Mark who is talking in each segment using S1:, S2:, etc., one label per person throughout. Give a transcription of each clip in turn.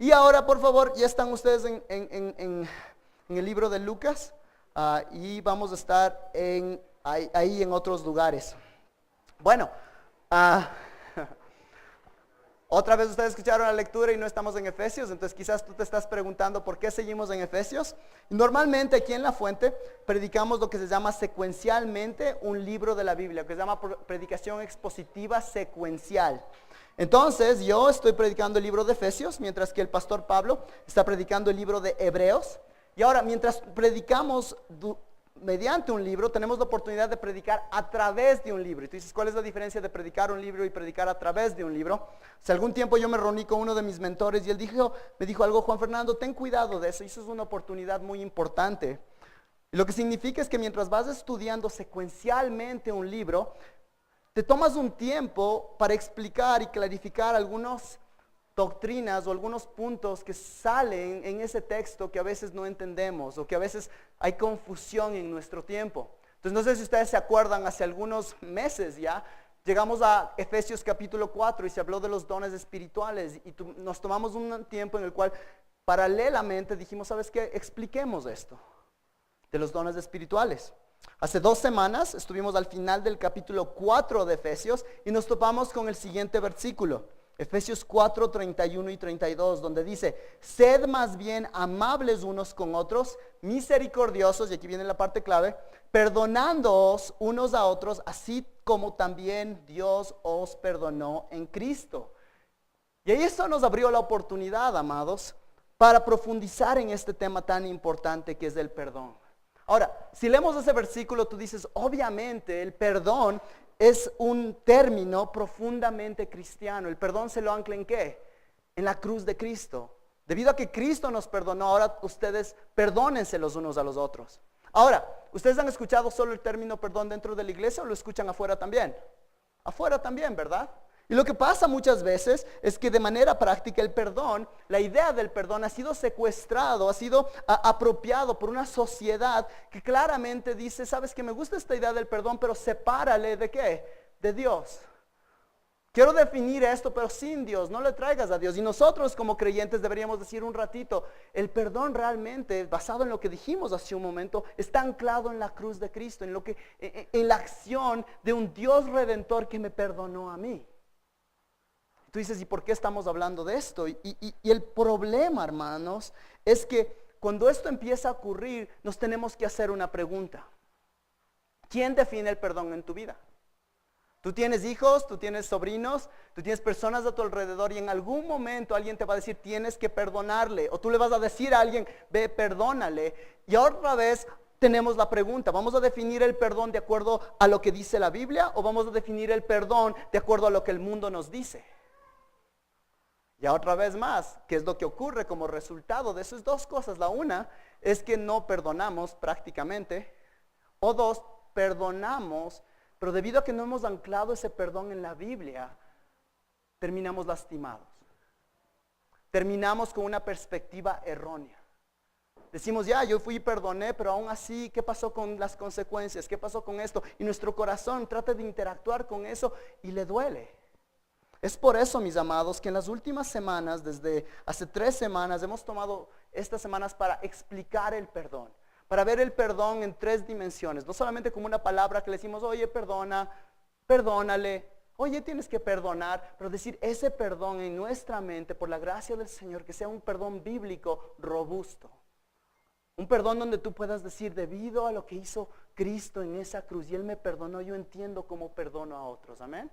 S1: Y ahora, por favor, ya están ustedes en el libro de Lucas, y vamos a estar ahí en otros lugares. Bueno, otra vez ustedes escucharon la lectura y no estamos en Efesios, entonces quizás tú te estás preguntando por qué seguimos en Efesios. Normalmente aquí en La Fuente predicamos lo que se llama secuencialmente un libro de la Biblia, que se llama predicación expositiva secuencial. Entonces yo estoy predicando el libro de Efesios, mientras que el pastor Pablo está predicando el libro de Hebreos. Y ahora, mientras predicamos mediante un libro, tenemos la oportunidad de predicar a través de un libro. Y tú dices, ¿cuál es la diferencia de predicar un libro y predicar a través de un libro? Hace algún tiempo yo me reuní con uno de mis mentores y él me dijo algo: Juan Fernando, ten cuidado de eso, y eso es una oportunidad muy importante. Y lo que significa es que mientras vas estudiando secuencialmente un libro, te tomas un tiempo para explicar y clarificar algunas doctrinas o algunos puntos que salen en ese texto que a veces no entendemos o que a veces hay confusión en nuestro tiempo. Entonces no sé si ustedes se acuerdan, hace algunos meses ya llegamos a Efesios capítulo 4 y se habló de los dones espirituales y nos tomamos un tiempo en el cual paralelamente dijimos, ¿sabes qué? Expliquemos esto de los dones espirituales. Hace 2 semanas estuvimos al final del capítulo 4 de Efesios y nos topamos con el siguiente versículo, Efesios 4, 31 y 32, donde dice: sed más bien amables unos con otros, misericordiosos, y aquí viene la parte clave, perdonándoos unos a otros, así como también Dios os perdonó en Cristo. Y ahí esto nos abrió la oportunidad, amados, para profundizar en este tema tan importante que es el perdón. Ahora, si leemos ese versículo, tú dices, obviamente el perdón es un término profundamente cristiano. El perdón se lo ancla ¿en qué? En la cruz de Cristo. Debido a que Cristo nos perdonó, ahora ustedes perdónense los unos a los otros. Ahora, ¿ustedes han escuchado solo el término perdón dentro de la iglesia o lo escuchan afuera también? Afuera también, ¿verdad? Y lo que pasa muchas veces es que de manera práctica el perdón, la idea del perdón ha sido secuestrado, ha sido apropiado por una sociedad que claramente dice, sabes que me gusta esta idea del perdón, pero sepárale ¿de qué? De Dios. Quiero definir esto, pero sin Dios, no le traigas a Dios. Y nosotros como creyentes deberíamos decir un ratito, el perdón realmente, basado en lo que dijimos hace un momento, está anclado en la cruz de Cristo, en la acción de un Dios redentor que me perdonó a mí. Tú dices, ¿y por qué estamos hablando de esto? Y el problema, hermanos, es que cuando esto empieza a ocurrir, nos tenemos que hacer una pregunta. ¿Quién define el perdón en tu vida? Tú tienes hijos, tú tienes sobrinos, tú tienes personas a tu alrededor y en algún momento alguien te va a decir, tienes que perdonarle. O tú le vas a decir a alguien, ve, perdónale. Y otra vez tenemos la pregunta, ¿vamos a definir el perdón de acuerdo a lo que dice la Biblia o vamos a definir el perdón de acuerdo a lo que el mundo nos dice? Y otra vez más, ¿qué es lo que ocurre como resultado de esas dos cosas? La una es que no perdonamos prácticamente, o dos, perdonamos, pero debido a que no hemos anclado ese perdón en la Biblia, terminamos lastimados. Terminamos con una perspectiva errónea. Decimos, ya, yo fui y perdoné, pero aún así, ¿qué pasó con las consecuencias? ¿Qué pasó con esto? Y nuestro corazón trata de interactuar con eso y le duele. Es por eso, mis amados, que en las últimas semanas, desde hace 3 semanas, hemos tomado estas semanas para explicar el perdón, para ver el perdón en 3 dimensiones, no solamente como una palabra que le decimos, oye, perdona, perdónale, oye, tienes que perdonar, pero decir ese perdón en nuestra mente, por la gracia del Señor, que sea un perdón bíblico robusto, un perdón donde tú puedas decir, debido a lo que hizo Cristo en esa cruz, y Él me perdonó, yo entiendo cómo perdono a otros, amén.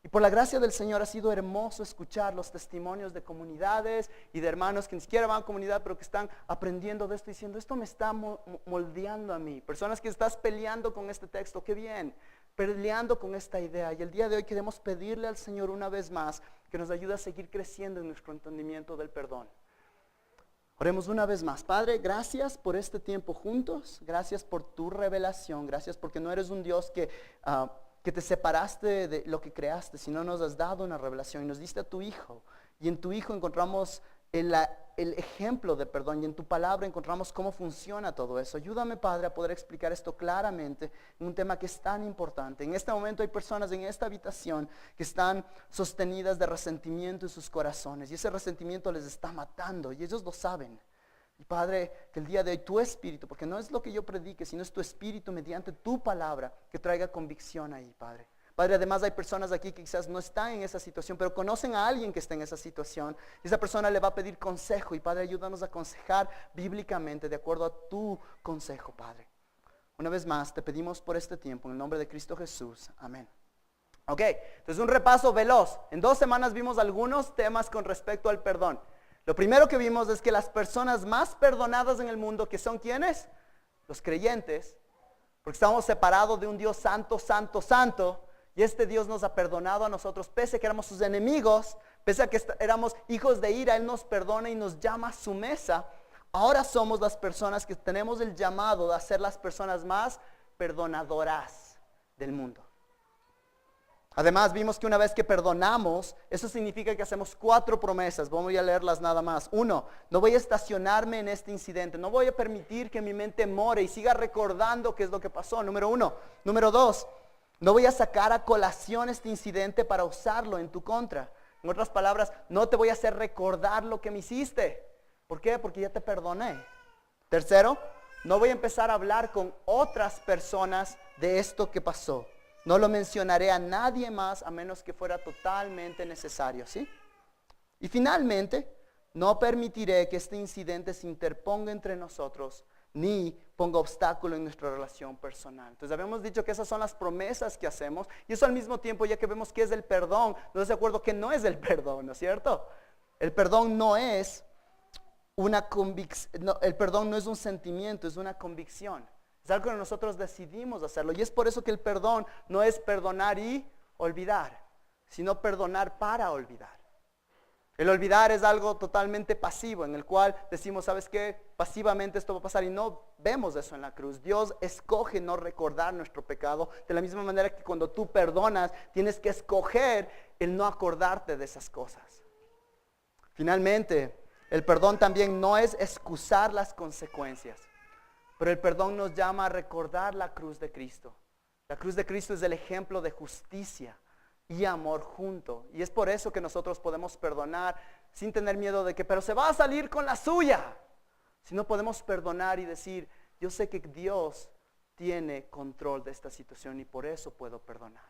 S1: Y por la gracia del Señor ha sido hermoso escuchar los testimonios de comunidades y de hermanos que ni siquiera van a comunidad, pero que están aprendiendo de esto, diciendo, esto me está moldeando a mí. Personas que estás peleando con este texto, qué bien, peleando con esta idea. Y el día de hoy queremos pedirle al Señor una vez más que nos ayude a seguir creciendo en nuestro entendimiento del perdón. Oremos una vez más. Padre, gracias por este tiempo juntos, gracias por tu revelación, gracias porque no eres un Dios que te separaste de lo que creaste, sino nos has dado una revelación y nos diste a tu Hijo. Y en tu Hijo encontramos el ejemplo de perdón y en tu palabra encontramos cómo funciona todo eso. Ayúdame, Padre, a poder explicar esto claramente en un tema que es tan importante. En este momento hay personas en esta habitación que están sostenidas de resentimiento en sus corazones y ese resentimiento les está matando y ellos lo saben. Y Padre, que el día de hoy tu espíritu, porque no es lo que yo predique, sino es tu espíritu mediante tu palabra que traiga convicción ahí, Padre. Padre, además hay personas aquí que quizás no están en esa situación, pero conocen a alguien que está en esa situación. Y esa persona le va a pedir consejo. Y Padre, ayúdanos a aconsejar bíblicamente de acuerdo a tu consejo, Padre. Una vez más, te pedimos por este tiempo, en el nombre de Cristo Jesús. Amén. Ok, entonces un repaso veloz. En 2 semanas vimos algunos temas con respecto al perdón. Lo primero que vimos es que las personas más perdonadas en el mundo, que son ¿quiénes? Los creyentes. Porque estamos separados de un Dios santo, santo, santo. Y este Dios nos ha perdonado a nosotros, pese a que éramos sus enemigos, pese a que éramos hijos de ira, Él nos perdona y nos llama a su mesa. Ahora somos las personas que tenemos el llamado de ser las personas más perdonadoras del mundo. Además, vimos que una vez que perdonamos, eso significa que hacemos 4 promesas. Voy a leerlas nada más. 1, no voy a estacionarme en este incidente. No voy a permitir que mi mente more y siga recordando qué es lo que pasó. Número 1. Número 2. No voy a sacar a colación este incidente para usarlo en tu contra. En otras palabras, no te voy a hacer recordar lo que me hiciste. ¿Por qué? Porque ya te perdoné. Tercero, no voy a empezar a hablar con otras personas de esto que pasó. No lo mencionaré a nadie más a menos que fuera totalmente necesario, ¿sí? Y finalmente, no permitiré que este incidente se interponga entre nosotros ni ponga obstáculo en nuestra relación personal. Entonces habíamos dicho que esas son las promesas que hacemos y eso al mismo tiempo, ya que vemos que es el perdón, nos estamos de acuerdo que no es el perdón, ¿no es cierto? El perdón no es una convicción, el perdón no es un sentimiento, es una convicción. Es algo que nosotros decidimos hacerlo y es por eso que el perdón no es perdonar y olvidar, sino perdonar para olvidar. El olvidar es algo totalmente pasivo, en el cual decimos, ¿sabes qué? Pasivamente esto va a pasar y no vemos eso en la cruz. Dios escoge no recordar nuestro pecado, de la misma manera que cuando tú perdonas, tienes que escoger el no acordarte de esas cosas. Finalmente, el perdón también no es excusar las consecuencias, pero el perdón nos llama a recordar la cruz de Cristo. La cruz de Cristo es el ejemplo de justicia y amor junto. Y es por eso que nosotros podemos perdonar sin tener miedo de que, pero se va a salir con la suya. Si no podemos perdonar y decir, yo sé que Dios tiene control de esta situación y por eso puedo perdonar.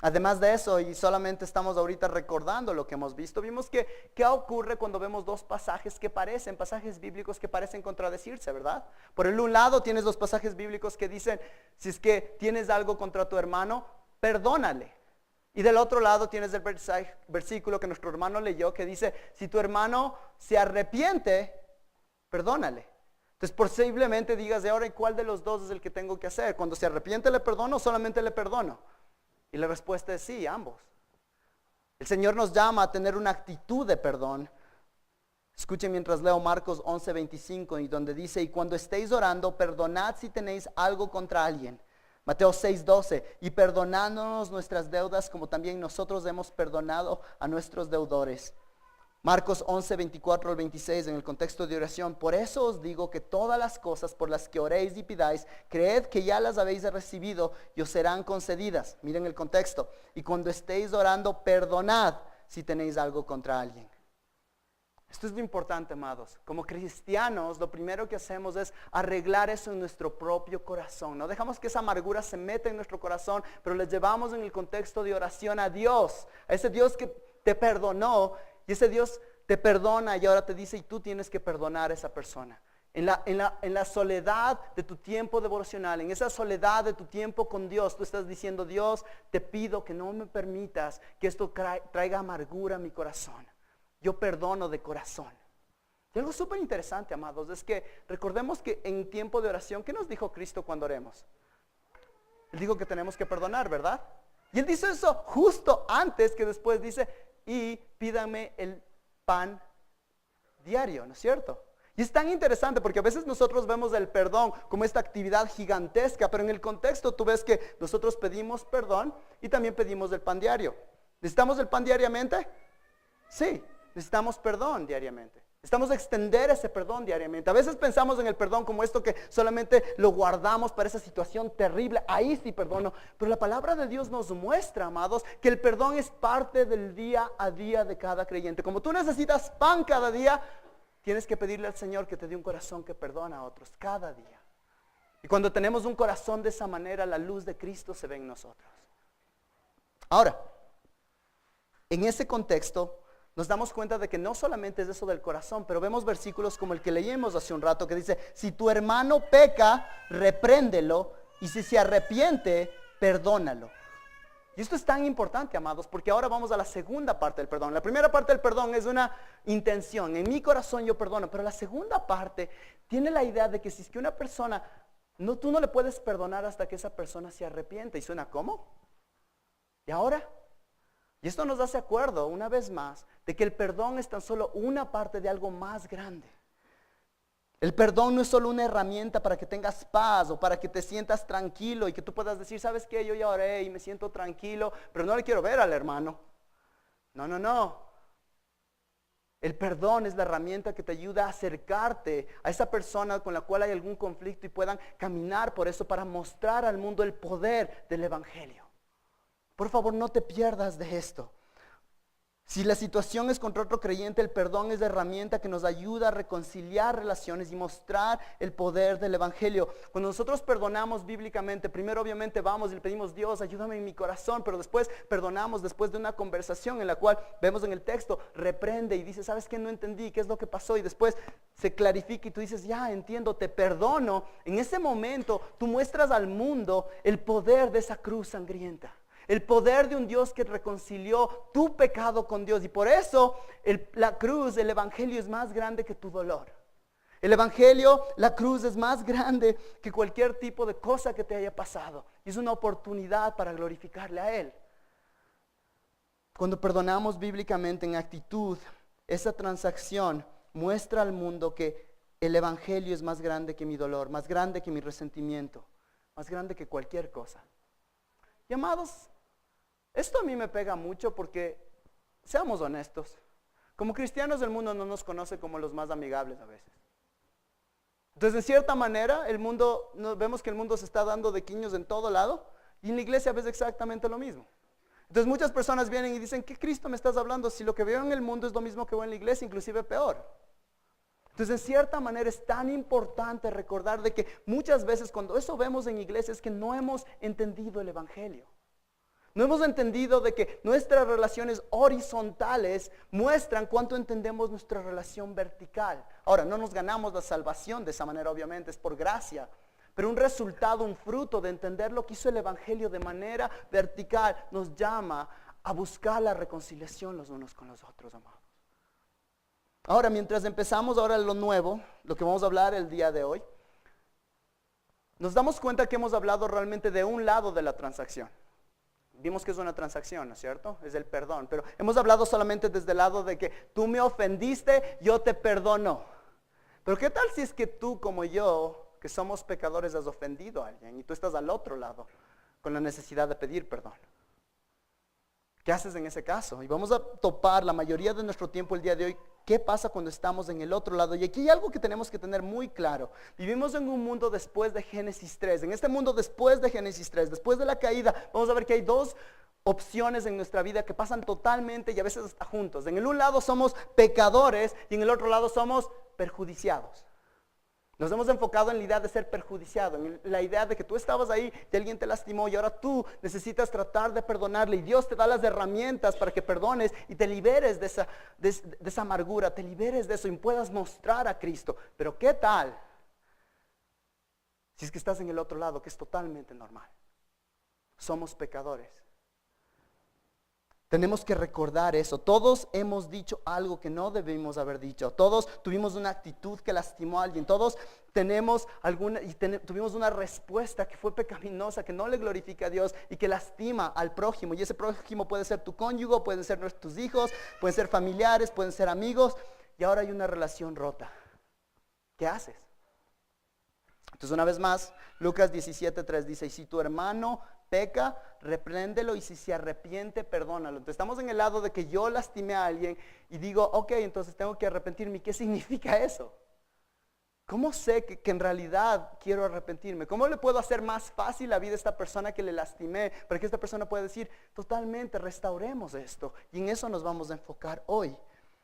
S1: Además de eso, y solamente estamos ahorita recordando lo que hemos visto, vimos que ¿qué ocurre cuando vemos 2 pasajes que parecen, pasajes bíblicos que parecen contradecirse, ¿verdad? Por el un lado tienes 2 pasajes bíblicos que dicen, si es que tienes algo contra tu hermano, perdónale. Y del otro lado tienes el versículo que nuestro hermano leyó que dice, si tu hermano se arrepiente, perdónale. Entonces posiblemente digas, de ahora, ¿y cuál de los 2 es el que tengo que hacer? Cuando se arrepiente le perdono o solamente le perdono. Y la respuesta es sí, ambos. El Señor nos llama a tener una actitud de perdón. Escuchen mientras leo Marcos 11:25 y donde dice, y cuando estéis orando, perdonad si tenéis algo contra alguien. Mateo 6:12, y perdonándonos nuestras deudas como también nosotros hemos perdonado a nuestros deudores. Marcos 11:24 al 26 en el contexto de oración, por eso os digo que todas las cosas por las que oréis y pidáis, creed que ya las habéis recibido y os serán concedidas. Miren el contexto. Y cuando estéis orando, perdonad si tenéis algo contra alguien. Esto es lo importante, amados. Como cristianos, lo primero que hacemos es arreglar eso en nuestro propio corazón. No dejamos que esa amargura se meta en nuestro corazón, pero le llevamos en el contexto de oración a Dios. A ese Dios que te perdonó y ese Dios te perdona y ahora te dice, y tú tienes que perdonar a esa persona. En la soledad de tu tiempo devocional, en esa soledad de tu tiempo con Dios, tú estás diciendo, Dios, te pido que no me permitas que esto traiga amargura a mi corazón. Yo perdono de corazón. Y algo súper interesante, amados, es que recordemos que en tiempo de oración, ¿qué nos dijo Cristo cuando oremos? Él dijo que tenemos que perdonar, ¿verdad? Y Él dice eso justo antes que después dice, y pídame el pan diario, ¿no es cierto? Y es tan interesante porque a veces nosotros vemos el perdón como esta actividad gigantesca, pero en el contexto tú ves que nosotros pedimos perdón y también pedimos el pan diario. ¿Necesitamos el pan diariamente? Sí. necesitamos perdón diariamente. Necesitamos extender ese perdón diariamente. A veces pensamos en el perdón como esto que solamente lo guardamos para esa situación terrible. Ahí sí perdono. Pero la palabra de Dios nos muestra, amados, que el perdón es parte del día a día de cada creyente. Como tú necesitas pan cada día, tienes que pedirle al Señor que te dé un corazón que perdona a otros cada día. Y cuando tenemos un corazón de esa manera, la luz de Cristo se ve en nosotros. Ahora, en ese contexto, nos damos cuenta de que no solamente es eso del corazón, pero vemos versículos como el que leímos hace un rato que dice, si tu hermano peca, repréndelo, y si se arrepiente, perdónalo. Y esto es tan importante, amados, porque ahora vamos a la segunda parte del perdón. La primera parte del perdón es una intención, en mi corazón yo perdono, pero la segunda parte tiene la idea de que si es que una persona, tú no le puedes perdonar hasta que esa persona se arrepiente. ¿Y suena cómo? ¿Y ahora? Y esto nos hace acuerdo, una vez más, de que el perdón es tan solo una parte de algo más grande. El perdón no es solo una herramienta para que tengas paz o para que te sientas tranquilo y que tú puedas decir, ¿sabes qué? Yo ya oré y me siento tranquilo, pero no le quiero ver al hermano. No. El perdón es la herramienta que te ayuda a acercarte a esa persona con la cual hay algún conflicto y puedan caminar por eso para mostrar al mundo el poder del evangelio. Por favor, no te pierdas de esto. Si la situación es contra otro creyente, el perdón es la herramienta que nos ayuda a reconciliar relaciones y mostrar el poder del evangelio. Cuando nosotros perdonamos bíblicamente, primero obviamente vamos y le pedimos, Dios, ayúdame en mi corazón, pero después perdonamos después de una conversación en la cual vemos en el texto, reprende y dice, ¿sabes qué? No entendí, ¿qué es lo que pasó? Y después se clarifica y tú dices, ya entiendo, te perdono. En ese momento tú muestras al mundo el poder de esa cruz sangrienta. El poder de un Dios que reconcilió tu pecado con Dios. Y por eso la cruz, el evangelio es más grande que tu dolor. El evangelio, la cruz es más grande que cualquier tipo de cosa que te haya pasado. Y es una oportunidad para glorificarle a Él. Cuando perdonamos bíblicamente en actitud, esa transacción muestra al mundo que el evangelio es más grande que mi dolor, más grande que mi resentimiento, más grande que cualquier cosa. Y amados, esto a mí me pega mucho porque, seamos honestos, como cristianos el mundo no nos conoce como los más amigables a veces. Entonces, de cierta manera, vemos que el mundo se está dando de quiños en todo lado y en la iglesia ves exactamente lo mismo. Entonces, muchas personas vienen y dicen, ¿qué Cristo me estás hablando? Si lo que veo en el mundo es lo mismo que veo en la iglesia, inclusive peor. Entonces, en cierta manera es tan importante recordar de que muchas veces cuando eso vemos en iglesia es que no hemos entendido el evangelio. No hemos entendido de que nuestras relaciones horizontales muestran cuánto entendemos nuestra relación vertical. Ahora, no nos ganamos la salvación de esa manera, obviamente, es por gracia. Pero un resultado, un fruto de entender lo que hizo el evangelio de manera vertical nos llama a buscar la reconciliación los unos con los otros, amados. Ahora, mientras empezamos ahora lo nuevo, lo que vamos a hablar el día de hoy, nos damos cuenta que hemos hablado realmente de un lado de la transacción. Vimos que es una transacción, ¿no es cierto? Es el perdón, pero hemos hablado solamente desde el lado de que tú me ofendiste, yo te perdono. Pero ¿qué tal si es que tú como yo, que somos pecadores, has ofendido a alguien y tú estás al otro lado con la necesidad de pedir perdón? ¿Qué haces en ese caso? Y vamos a topar la mayoría de nuestro tiempo el día de hoy. ¿Qué pasa cuando estamos en el otro lado? Y aquí hay algo que tenemos que tener muy claro. Vivimos en un mundo después de Génesis 3. En este mundo después de Génesis 3, después de la caída, vamos a ver que hay dos opciones en nuestra vida que pasan totalmente y a veces hasta juntos. En el un lado somos pecadores y en el otro lado somos perjudiciados. Nos hemos enfocado en la idea de ser perjudiciado, en la idea de que tú estabas ahí y alguien te lastimó y ahora tú necesitas tratar de perdonarle y Dios te da las herramientas para que perdones y te liberes de esa amargura, te liberes de eso y puedas mostrar a Cristo. Pero ¿qué tal si es que estás en el otro lado, que es totalmente normal? Somos pecadores. Tenemos que recordar eso. Todos hemos dicho algo que no debimos haber dicho. Todos tuvimos una actitud que lastimó a alguien. Todos tuvimos una respuesta que fue pecaminosa, que no le glorifica a Dios y que lastima al prójimo. Y ese prójimo puede ser tu cónyuge, pueden ser tus hijos, pueden ser familiares, pueden ser amigos. Y ahora hay una relación rota. ¿Qué haces? Entonces, una vez más, Lucas 17:3 dice, y si tu hermano peca, repréndelo y si se arrepiente, perdónalo. Entonces estamos en el lado de que yo lastimé a alguien y digo, ok, entonces tengo que arrepentirme. ¿Qué significa eso? ¿Cómo sé que en realidad quiero arrepentirme? ¿Cómo le puedo hacer más fácil la vida a esta persona que le lastimé? Para que esta persona pueda decir, totalmente, restauremos esto. Y en eso nos vamos a enfocar hoy.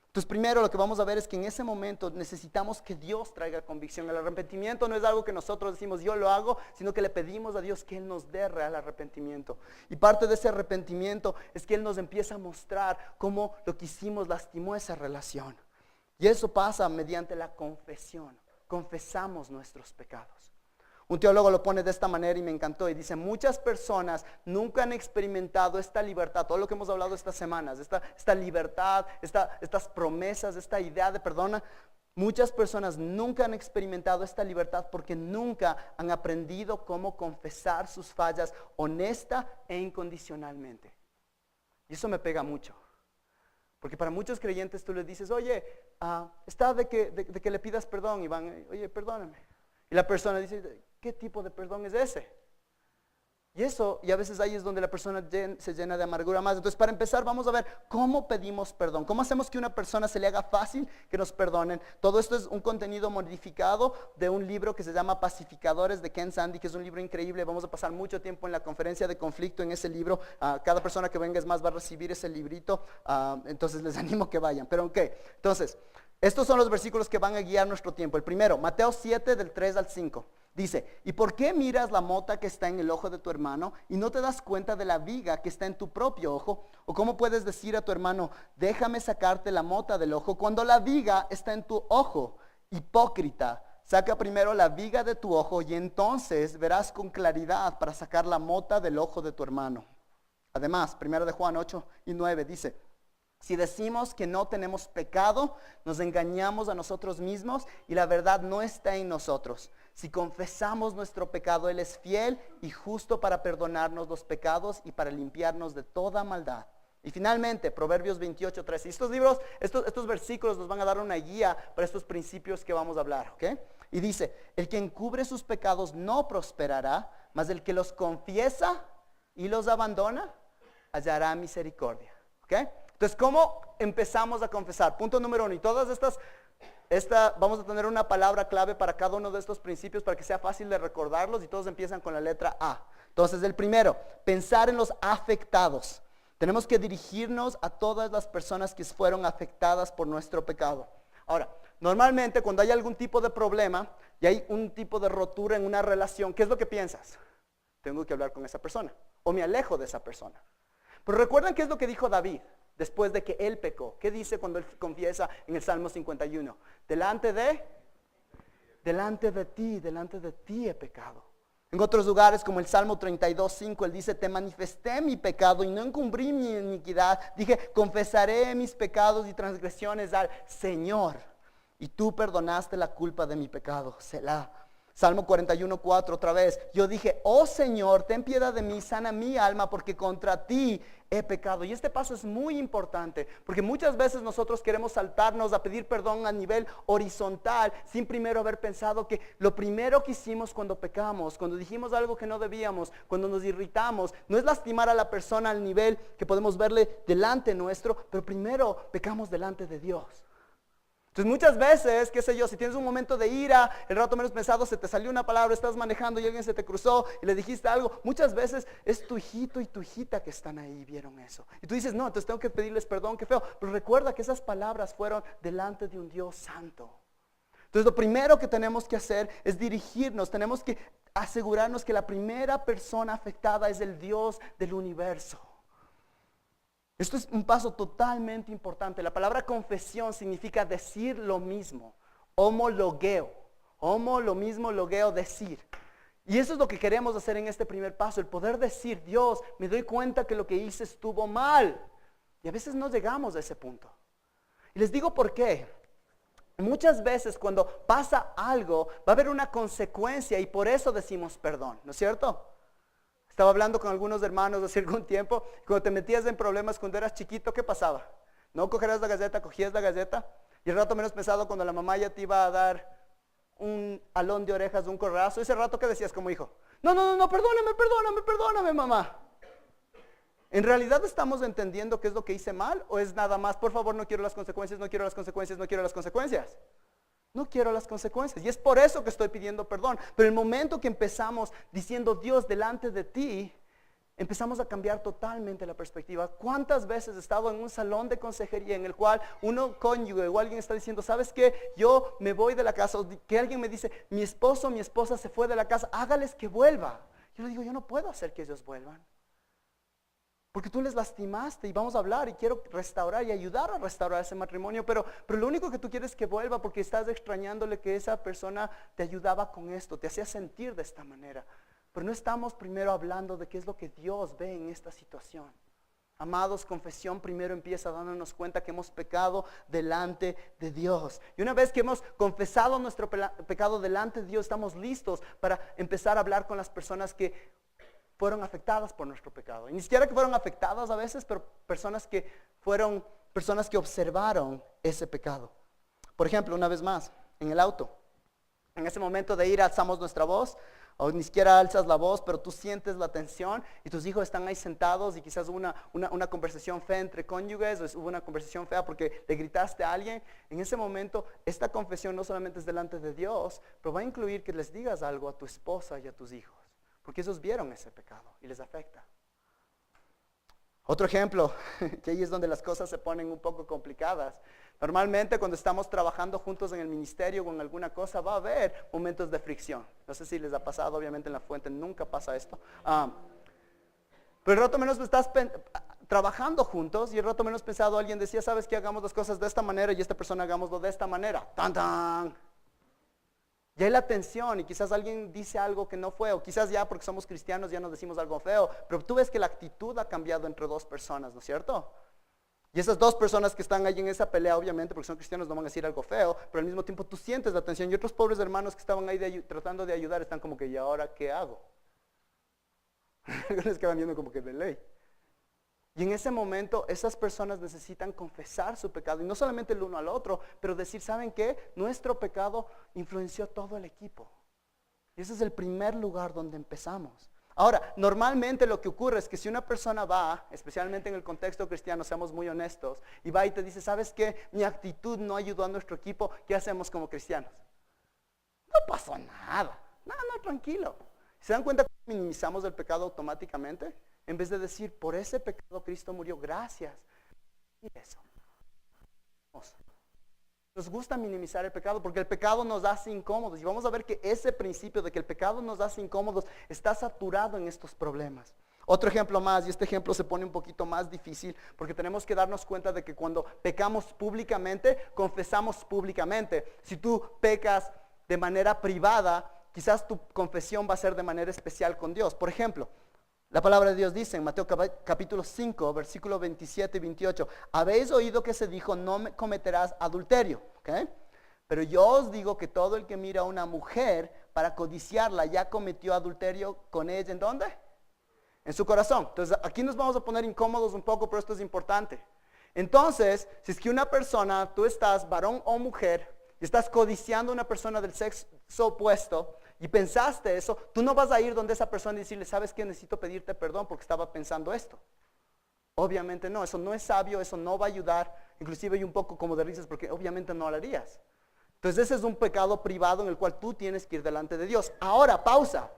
S1: Entonces primero lo que vamos a ver es que en ese momento necesitamos que Dios traiga convicción. El arrepentimiento no es algo que nosotros decimos yo lo hago, sino que le pedimos a Dios que Él nos dé real arrepentimiento. Y parte de ese arrepentimiento es que Él nos empieza a mostrar cómo lo que hicimos lastimó esa relación. Y eso pasa mediante la confesión. Confesamos nuestros pecados. Un teólogo lo pone de esta manera y me encantó y dice, muchas personas nunca han experimentado esta libertad, todo lo que hemos hablado estas semanas, esta libertad, estas promesas, esta idea de perdona. Muchas personas nunca han experimentado esta libertad porque nunca han aprendido cómo confesar sus fallas honesta e incondicionalmente. Y eso me pega mucho. Porque para muchos creyentes tú les dices, oye, está de que le pidas perdón y van, oye, perdóname. Y la persona dice, ¿qué tipo de perdón es ese? Y a veces ahí es donde la persona se llena de amargura más. Entonces para empezar vamos a ver cómo pedimos perdón. ¿Cómo hacemos que una persona se le haga fácil que nos perdonen? Todo esto es un contenido modificado de un libro que se llama Pacificadores de Ken Sande, que es un libro increíble. Vamos a pasar mucho tiempo en la conferencia de conflicto en ese libro. Cada persona que venga es más va a recibir ese librito. Entonces les animo que vayan. Pero ok, entonces estos son los versículos que van a guiar nuestro tiempo. El primero, Mateo 7 del 3 al 5. Dice, ¿y por qué miras la mota que está en el ojo de tu hermano y no te das cuenta de la viga que está en tu propio ojo? ¿O cómo puedes decir a tu hermano, déjame sacarte la mota del ojo cuando la viga está en tu ojo? Hipócrita, saca primero la viga de tu ojo y entonces verás con claridad para sacar la mota del ojo de tu hermano. Además, 1 de Juan 8 y 9 dice, si decimos que no tenemos pecado, nos engañamos a nosotros mismos y la verdad no está en nosotros. Si confesamos nuestro pecado, Él es fiel y justo para perdonarnos los pecados y para limpiarnos de toda maldad. Y finalmente, Proverbios 28, 13. Estos versículos nos van a dar una guía para estos principios que vamos a hablar, ¿ok? Y dice, el que encubre sus pecados no prosperará, mas el que los confiesa y los abandona, hallará misericordia, ¿ok? Entonces, ¿cómo empezamos a confesar? Punto número 1. Y todas vamos a tener una palabra clave para cada uno de estos principios para que sea fácil de recordarlos y todos empiezan con la letra A. Entonces, el primero, pensar en los afectados. Tenemos que dirigirnos a todas las personas que fueron afectadas por nuestro pecado. Ahora, normalmente cuando hay algún tipo de problema y hay un tipo de rotura en una relación, ¿qué es lo que piensas? Tengo que hablar con esa persona o me alejo de esa persona. Pero recuerden qué es lo que dijo David después de que él pecó. ¿Qué dice cuando él confiesa en el Salmo 51? Delante de ti he pecado. En otros lugares como el Salmo 32:5 él dice, te manifesté mi pecado y no encubrí mi iniquidad. Dije, confesaré mis pecados y transgresiones al Señor. Y tú perdonaste la culpa de mi pecado. Selah. Salmo 41:4 otra vez. Yo dije, oh Señor, ten piedad de mí, sana mi alma, porque contra ti he pecado. Y este paso es muy importante, porque muchas veces nosotros queremos saltarnos a pedir perdón a nivel horizontal, sin primero haber pensado que lo primero que hicimos cuando pecamos, cuando dijimos algo que no debíamos, cuando nos irritamos, no es lastimar a la persona al nivel que podemos verle delante nuestro, pero primero pecamos delante de Dios. Entonces muchas veces, qué sé yo, si tienes un momento de ira, el rato menos pensado se te salió una palabra, estás manejando y alguien se te cruzó y le dijiste algo, muchas veces es tu hijito y tu hijita que están ahí y vieron eso. Y tú dices, no, entonces tengo que pedirles perdón, qué feo. Pero recuerda que esas palabras fueron delante de un Dios santo. Entonces lo primero que tenemos que hacer es dirigirnos, tenemos que asegurarnos que la primera persona afectada es el Dios del universo. Esto es un paso totalmente importante. La palabra confesión significa decir lo mismo. Homologueo. Lo mismo, logueo, decir. Y eso es lo que queremos hacer en este primer paso. El poder decir, Dios, me doy cuenta que lo que hice estuvo mal. Y a veces no llegamos a ese punto. Y les digo por qué. Muchas veces cuando pasa algo, va a haber una consecuencia y por eso decimos perdón. ¿No es cierto? Estaba hablando con algunos hermanos hace algún tiempo. Cuando te metías en problemas cuando eras chiquito, ¿qué pasaba? No cogías la galleta y el rato menos pesado cuando la mamá ya te iba a dar un alón de orejas, un correazo. Ese rato, ¿qué decías como hijo? No, perdóname, mamá. ¿En realidad estamos entendiendo qué es lo que hice mal? ¿O es nada más, por favor, no quiero las consecuencias, no quiero las consecuencias, no quiero las consecuencias? No quiero las consecuencias. Y es por eso que estoy pidiendo perdón. Pero el momento que empezamos diciendo, Dios, delante de ti, empezamos a cambiar totalmente la perspectiva. ¿Cuántas veces he estado en un salón de consejería en el cual uno cónyuge o alguien está diciendo, ¿sabes qué? Yo me voy de la casa, o que alguien me dice, mi esposo o mi esposa se fue de la casa, hágales que vuelva. Yo le digo, yo no puedo hacer que ellos vuelvan. Porque tú les lastimaste y vamos a hablar y quiero restaurar y ayudar a restaurar ese matrimonio, pero lo único que tú quieres es que vuelva porque estás extrañándole que esa persona te ayudaba con esto, te hacía sentir de esta manera. Pero no estamos primero hablando de qué es lo que Dios ve en esta situación. Amados, confesión primero empieza dándonos cuenta que hemos pecado delante de Dios. Y una vez que hemos confesado nuestro pecado delante de Dios, estamos listos para empezar a hablar con las personas que fueron afectadas por nuestro pecado. Y ni siquiera que fueron afectadas a veces, pero personas que observaron ese pecado. Por ejemplo, una vez más, en el auto. En ese momento de ir alzamos nuestra voz, o ni siquiera alzas la voz, pero tú sientes la tensión y tus hijos están ahí sentados y quizás hubo una conversación fea entre cónyuges, o hubo una conversación fea porque le gritaste a alguien. En ese momento, esta confesión no solamente es delante de Dios, pero va a incluir que les digas algo a tu esposa y a tus hijos. Porque ellos vieron ese pecado y les afecta. Otro ejemplo, que ahí es donde las cosas se ponen un poco complicadas. Normalmente cuando estamos trabajando juntos en el ministerio o en alguna cosa va a haber momentos de fricción. No sé si les ha pasado, obviamente en la fuente nunca pasa esto. Pero el rato menos estás trabajando juntos y el rato menos pensado alguien decía, ¿sabes qué? Hagamos las cosas de esta manera y esta persona hagámoslo de esta manera. ¡Tan, tan! Y hay la tensión y quizás alguien dice algo que no fue, o quizás ya porque somos cristianos ya nos decimos algo feo, pero tú ves que la actitud ha cambiado entre dos personas, ¿no es cierto? Y esas dos personas que están ahí en esa pelea, obviamente porque son cristianos no van a decir algo feo, pero al mismo tiempo tú sientes la tensión y otros pobres hermanos que estaban ahí tratando de ayudar están como que, ¿y ahora qué hago? Algunos que van viendo como que de ley. Y en ese momento esas personas necesitan confesar su pecado y no solamente el uno al otro, pero decir, ¿saben qué? Nuestro pecado influenció todo el equipo. Y ese es el primer lugar donde empezamos. Ahora, normalmente lo que ocurre es que si una persona va, especialmente en el contexto cristiano, seamos muy honestos, y va y te dice, ¿sabes qué? Mi actitud no ayudó a nuestro equipo, ¿qué hacemos como cristianos? No pasó nada, no, tranquilo. ¿Se dan cuenta que minimizamos el pecado automáticamente? En vez de decir, por ese pecado Cristo murió, gracias. Y eso. Nos gusta minimizar el pecado porque el pecado nos hace incómodos. Y vamos a ver que ese principio de que el pecado nos hace incómodos está saturado en estos problemas. Otro ejemplo más, y este ejemplo se pone un poquito más difícil porque tenemos que darnos cuenta de que cuando pecamos públicamente, confesamos públicamente. Si tú pecas de manera privada, quizás tu confesión va a ser de manera especial con Dios. Por ejemplo, la palabra de Dios dice en Mateo capítulo 5, versículo 27 y 28, habéis oído que se dijo, no cometerás adulterio, ¿ok? Pero yo os digo que todo el que mira a una mujer para codiciarla ya cometió adulterio con ella, ¿en dónde? En su corazón. Entonces aquí nos vamos a poner incómodos un poco, pero esto es importante. Entonces, si es que una persona, tú estás varón o mujer, y estás codiciando a una persona del sexo opuesto, y pensaste eso, tú no vas a ir donde esa persona y decirle, ¿sabes qué? Necesito pedirte perdón porque estaba pensando esto. Obviamente no, eso no es sabio, eso no va a ayudar, inclusive hay un poco como de risas porque obviamente no lo harías. Entonces ese es un pecado privado en el cual tú tienes que ir delante de Dios. Ahora, pausa.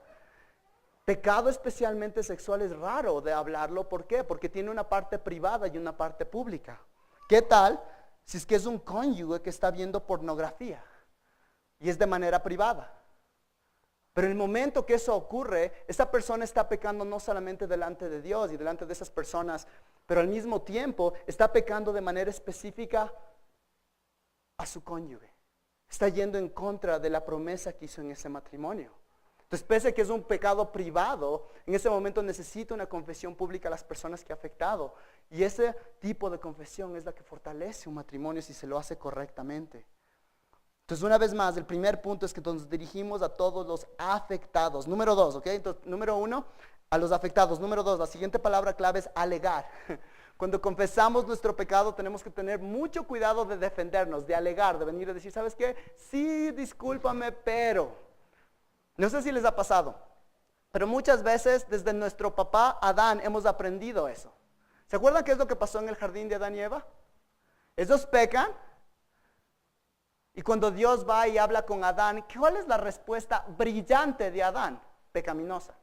S1: Pecado especialmente sexual es raro de hablarlo, ¿por qué? Porque tiene una parte privada y una parte pública. ¿Qué tal si es que es un cónyuge que está viendo pornografía y es de manera privada? Pero en el momento que eso ocurre, esa persona está pecando no solamente delante de Dios y delante de esas personas, pero al mismo tiempo está pecando de manera específica a su cónyuge. Está yendo en contra de la promesa que hizo en ese matrimonio. Entonces, pese a que es un pecado privado, en ese momento necesita una confesión pública a las personas que ha afectado. Y ese tipo de confesión es la que fortalece un matrimonio si se lo hace correctamente. Entonces, una vez más, el primer punto es que nos dirigimos a todos los afectados. Número 2, ¿ok? Entonces, número 1, a los afectados. Número 2, la siguiente palabra clave es alegar. Cuando confesamos nuestro pecado tenemos que tener mucho cuidado de defendernos, de alegar, de venir a decir, ¿sabes qué? Sí, discúlpame, pero... No sé si les ha pasado. Pero muchas veces desde nuestro papá Adán hemos aprendido eso. ¿Se acuerdan qué es lo que pasó en el jardín de Adán y Eva? Ellos pecan. Y cuando Dios va y habla con Adán, ¿cuál es la respuesta brillante de Adán? Pecaminosa.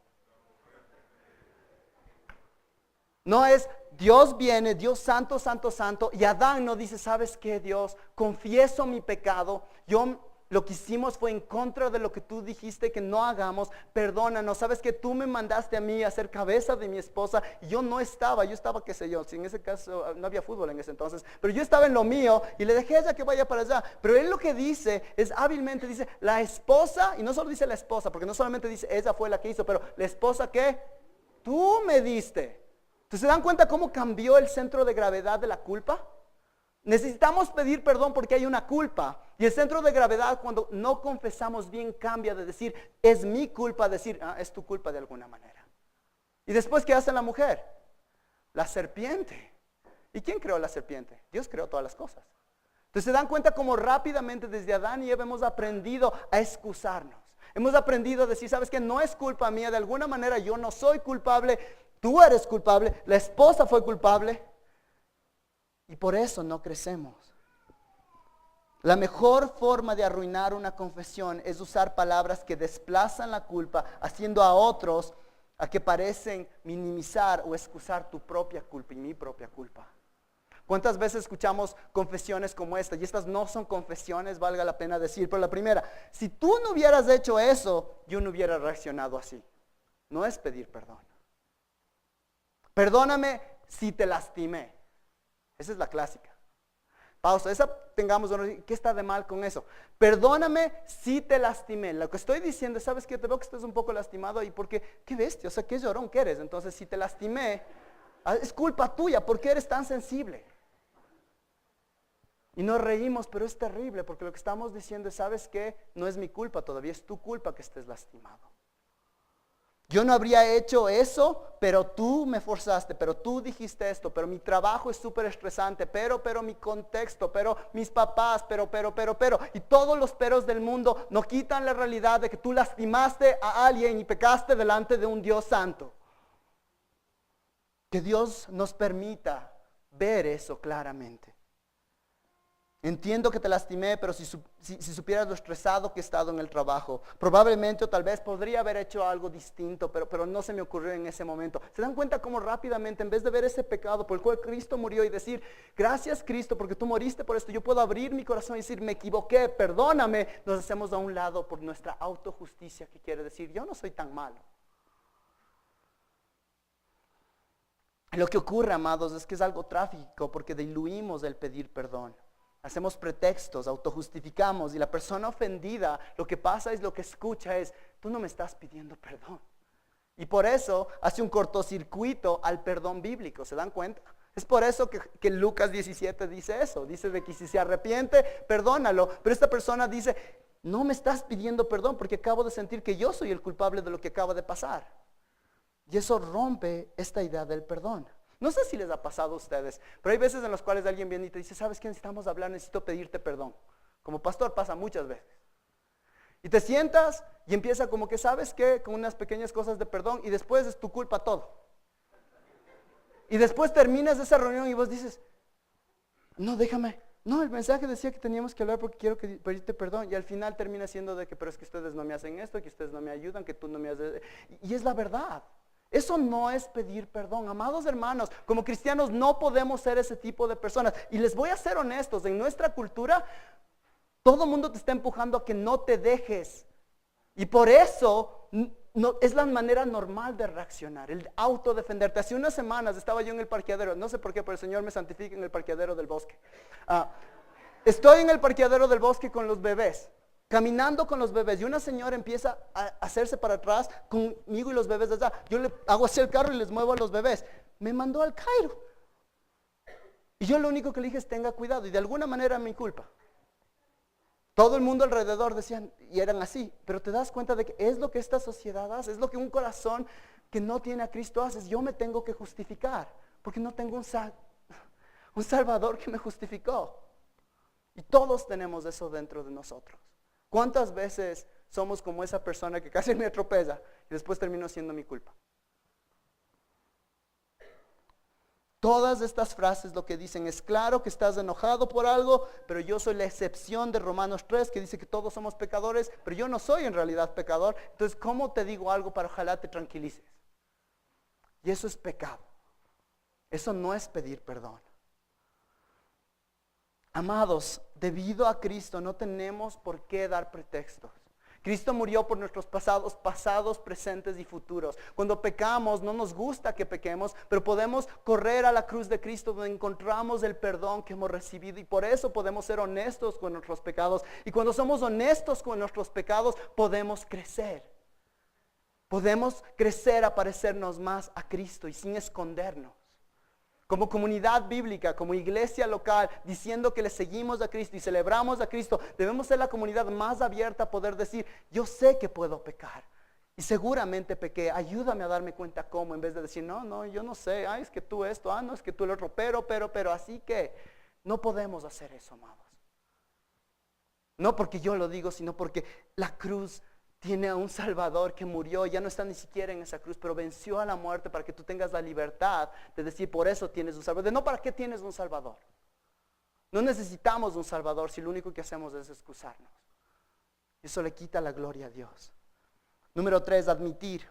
S1: No es Dios viene, Dios santo, santo, santo, y Adán no dice, ¿sabes qué, Dios? Confieso mi pecado, lo que hicimos fue en contra de lo que tú dijiste que no hagamos, perdónanos, ¿sabes que tú me mandaste a mí a ser cabeza de mi esposa? Y yo estaba, qué sé yo, si en ese caso no había fútbol en ese entonces, pero yo estaba en lo mío y le dejé a ella que vaya para allá. Pero él lo que dice es hábilmente, dice, la esposa, y no solo dice la esposa, porque no solamente dice ella fue la que hizo, pero la esposa que tú me diste. Entonces, ¿se dan cuenta cómo cambió el centro de gravedad de la culpa? Necesitamos pedir perdón porque hay una culpa. Y el centro de gravedad, cuando no confesamos bien, cambia de decir, es mi culpa, a decir, es tu culpa de alguna manera. Y después, ¿qué hace la mujer? La serpiente. ¿Y quién creó la serpiente? Dios creó todas las cosas. Entonces, ¿se dan cuenta cómo rápidamente desde Adán y Eva hemos aprendido a excusarnos? Hemos aprendido a decir, ¿sabes qué? No es culpa mía, de alguna manera yo no soy culpable. Tú eres culpable, la esposa fue culpable y por eso no crecemos. La mejor forma de arruinar una confesión es usar palabras que desplazan la culpa, haciendo a otros a que parecen minimizar o excusar tu propia culpa y mi propia culpa. ¿Cuántas veces escuchamos confesiones como esta? Y estas no son confesiones, valga la pena decir, pero la primera, si tú no hubieras hecho eso, yo no hubiera reaccionado así. No es pedir perdón. Perdóname si te lastimé. Esa es la clásica. Pausa, ¿qué está de mal con eso? Perdóname si te lastimé. Lo que estoy diciendo es, ¿sabes qué? Te veo que estás un poco lastimado y porque, qué bestia, o sea, qué llorón que eres. Entonces, si te lastimé, es culpa tuya, ¿por qué eres tan sensible? Y nos reímos, pero es terrible, porque lo que estamos diciendo es, ¿sabes qué? No es mi culpa todavía, es tu culpa que estés lastimado. Yo no habría hecho eso, pero tú me forzaste, pero tú dijiste esto, pero mi trabajo es súper estresante, pero mi contexto, pero mis papás, pero. Y todos los peros del mundo no quitan la realidad de que tú lastimaste a alguien y pecaste delante de un Dios santo. Que Dios nos permita ver eso claramente. Entiendo que te lastimé, pero si supieras lo estresado que he estado en el trabajo, probablemente o tal vez podría haber hecho algo distinto, pero no se me ocurrió en ese momento. ¿Se dan cuenta cómo rápidamente, en vez de ver ese pecado por el cual Cristo murió y decir, gracias Cristo porque tú moriste por esto, yo puedo abrir mi corazón y decir, me equivoqué, perdóname, nos hacemos a un lado por nuestra autojusticia que quiere decir, yo no soy tan malo. Lo que ocurre, amados, es que es algo trágico porque diluimos el pedir perdón. Hacemos pretextos, autojustificamos y la persona ofendida lo que pasa es lo que escucha es, tú no me estás pidiendo perdón. Y por eso hace un cortocircuito al perdón bíblico, ¿se dan cuenta? Es por eso que Lucas 17 dice eso, dice de que si se arrepiente, perdónalo. Pero esta persona dice, no me estás pidiendo perdón porque acabo de sentir que yo soy el culpable de lo que acaba de pasar. Y eso rompe esta idea del perdón. No sé si les ha pasado a ustedes, pero hay veces en las cuales alguien viene y te dice, ¿sabes qué? Necesitamos hablar, necesito pedirte perdón. Como pastor pasa muchas veces. Y te sientas y empieza como que, ¿sabes qué? Con unas pequeñas cosas de perdón y después es tu culpa todo. Y después terminas esa reunión y vos dices, no, déjame. No, el mensaje decía que teníamos que hablar porque quiero pedirte perdón. Y al final termina siendo de que, pero es que ustedes no me hacen esto, que ustedes no me ayudan, que tú no me haces. Y es la verdad. Eso no es pedir perdón. Amados hermanos, como cristianos no podemos ser ese tipo de personas. Y les voy a ser honestos, en nuestra cultura, todo el mundo te está empujando a que no te dejes. Y por eso es la manera normal de reaccionar, el autodefenderte. Hace unas semanas estaba yo en el parqueadero, no sé por qué, pero el Señor me santifica en el parqueadero del bosque. Estoy en el parqueadero del bosque con los bebés. Caminando con los bebés y una señora empieza a hacerse para atrás conmigo y los bebés de allá. Yo le hago así el carro y les muevo a los bebés. Me mandó al Cairo. Y yo lo único que le dije es tenga cuidado y de alguna manera mi culpa. Todo el mundo alrededor decían y eran así. Pero te das cuenta de que es lo que esta sociedad hace, es lo que un corazón que no tiene a Cristo hace. Yo me tengo que justificar porque no tengo un Salvador que me justificó. Y todos tenemos eso dentro de nosotros. ¿Cuántas veces somos como esa persona que casi me atropella y después terminó siendo mi culpa. Todas estas frases lo que dicen es claro que estás enojado por algo, pero yo soy la excepción de Romanos 3 que dice que todos somos pecadores, pero yo no soy en realidad pecador. Entonces, ¿cómo te digo algo para ojalá te tranquilices? Y eso es pecado. Eso no es pedir perdón. Amados, debido a Cristo no tenemos por qué dar pretextos. Cristo murió por nuestros pasados, presentes y futuros. Cuando pecamos, no nos gusta que pequemos, pero podemos correr a la cruz de Cristo donde encontramos el perdón que hemos recibido y por eso podemos ser honestos con nuestros pecados. Y cuando somos honestos con nuestros pecados, podemos crecer. Podemos crecer a parecernos más a Cristo y sin escondernos. Como comunidad bíblica, como iglesia local, diciendo que le seguimos a Cristo y celebramos a Cristo, debemos ser la comunidad más abierta a poder decir, yo sé que puedo pecar. Y seguramente pequé, ayúdame a darme cuenta cómo, en vez de decir, no, yo no sé, ay, es que tú esto, no, es que tú el otro, pero, así que no podemos hacer eso, amados. No porque yo lo digo, sino porque la cruz tiene a un Salvador que murió, ya no está ni siquiera en esa cruz, pero venció a la muerte para que tú tengas la libertad de decir, por eso tienes un Salvador. No, ¿para qué tienes un Salvador? No necesitamos un Salvador si lo único que hacemos es excusarnos. Eso le quita la gloria a Dios. Número 3, admitir.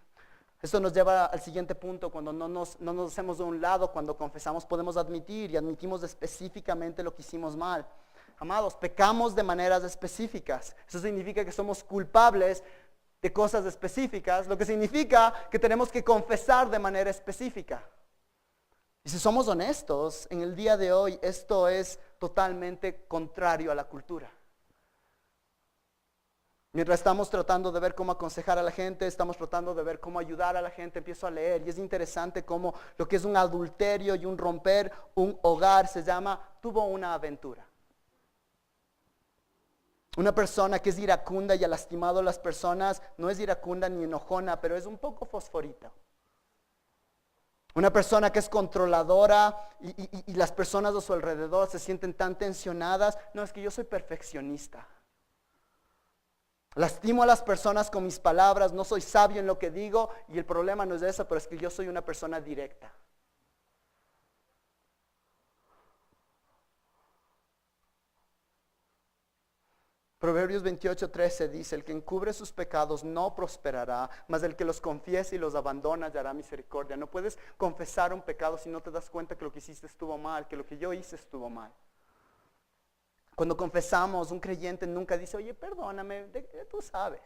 S1: Esto nos lleva al siguiente punto. Cuando no nos hacemos de un lado, cuando confesamos podemos admitir y admitimos específicamente lo que hicimos mal. Amados, pecamos de maneras específicas. Eso significa que somos culpables de cosas específicas, lo que significa que tenemos que confesar de manera específica. Y si somos honestos, en el día de hoy esto es totalmente contrario a la cultura. Mientras estamos tratando de ver cómo aconsejar a la gente, estamos tratando de ver cómo ayudar a la gente, empiezo a leer y es interesante cómo lo que es un adulterio y un romper un hogar tuvo una aventura. Una persona que es iracunda y ha lastimado a las personas, no es iracunda ni enojona, pero es un poco fosforita. Una persona que es controladora y las personas a su alrededor se sienten tan tensionadas. No, es que yo soy perfeccionista. Lastimo a las personas con mis palabras, no soy sabio en lo que digo y el problema no es eso, pero es que yo soy una persona directa. Proverbios 28:13 dice, el que encubre sus pecados no prosperará, mas el que los confiese y los abandona hallará misericordia. No puedes confesar un pecado si no te das cuenta que lo que hiciste estuvo mal, que lo que yo hice estuvo mal. Cuando confesamos, un creyente nunca dice, oye, perdóname, tú sabes.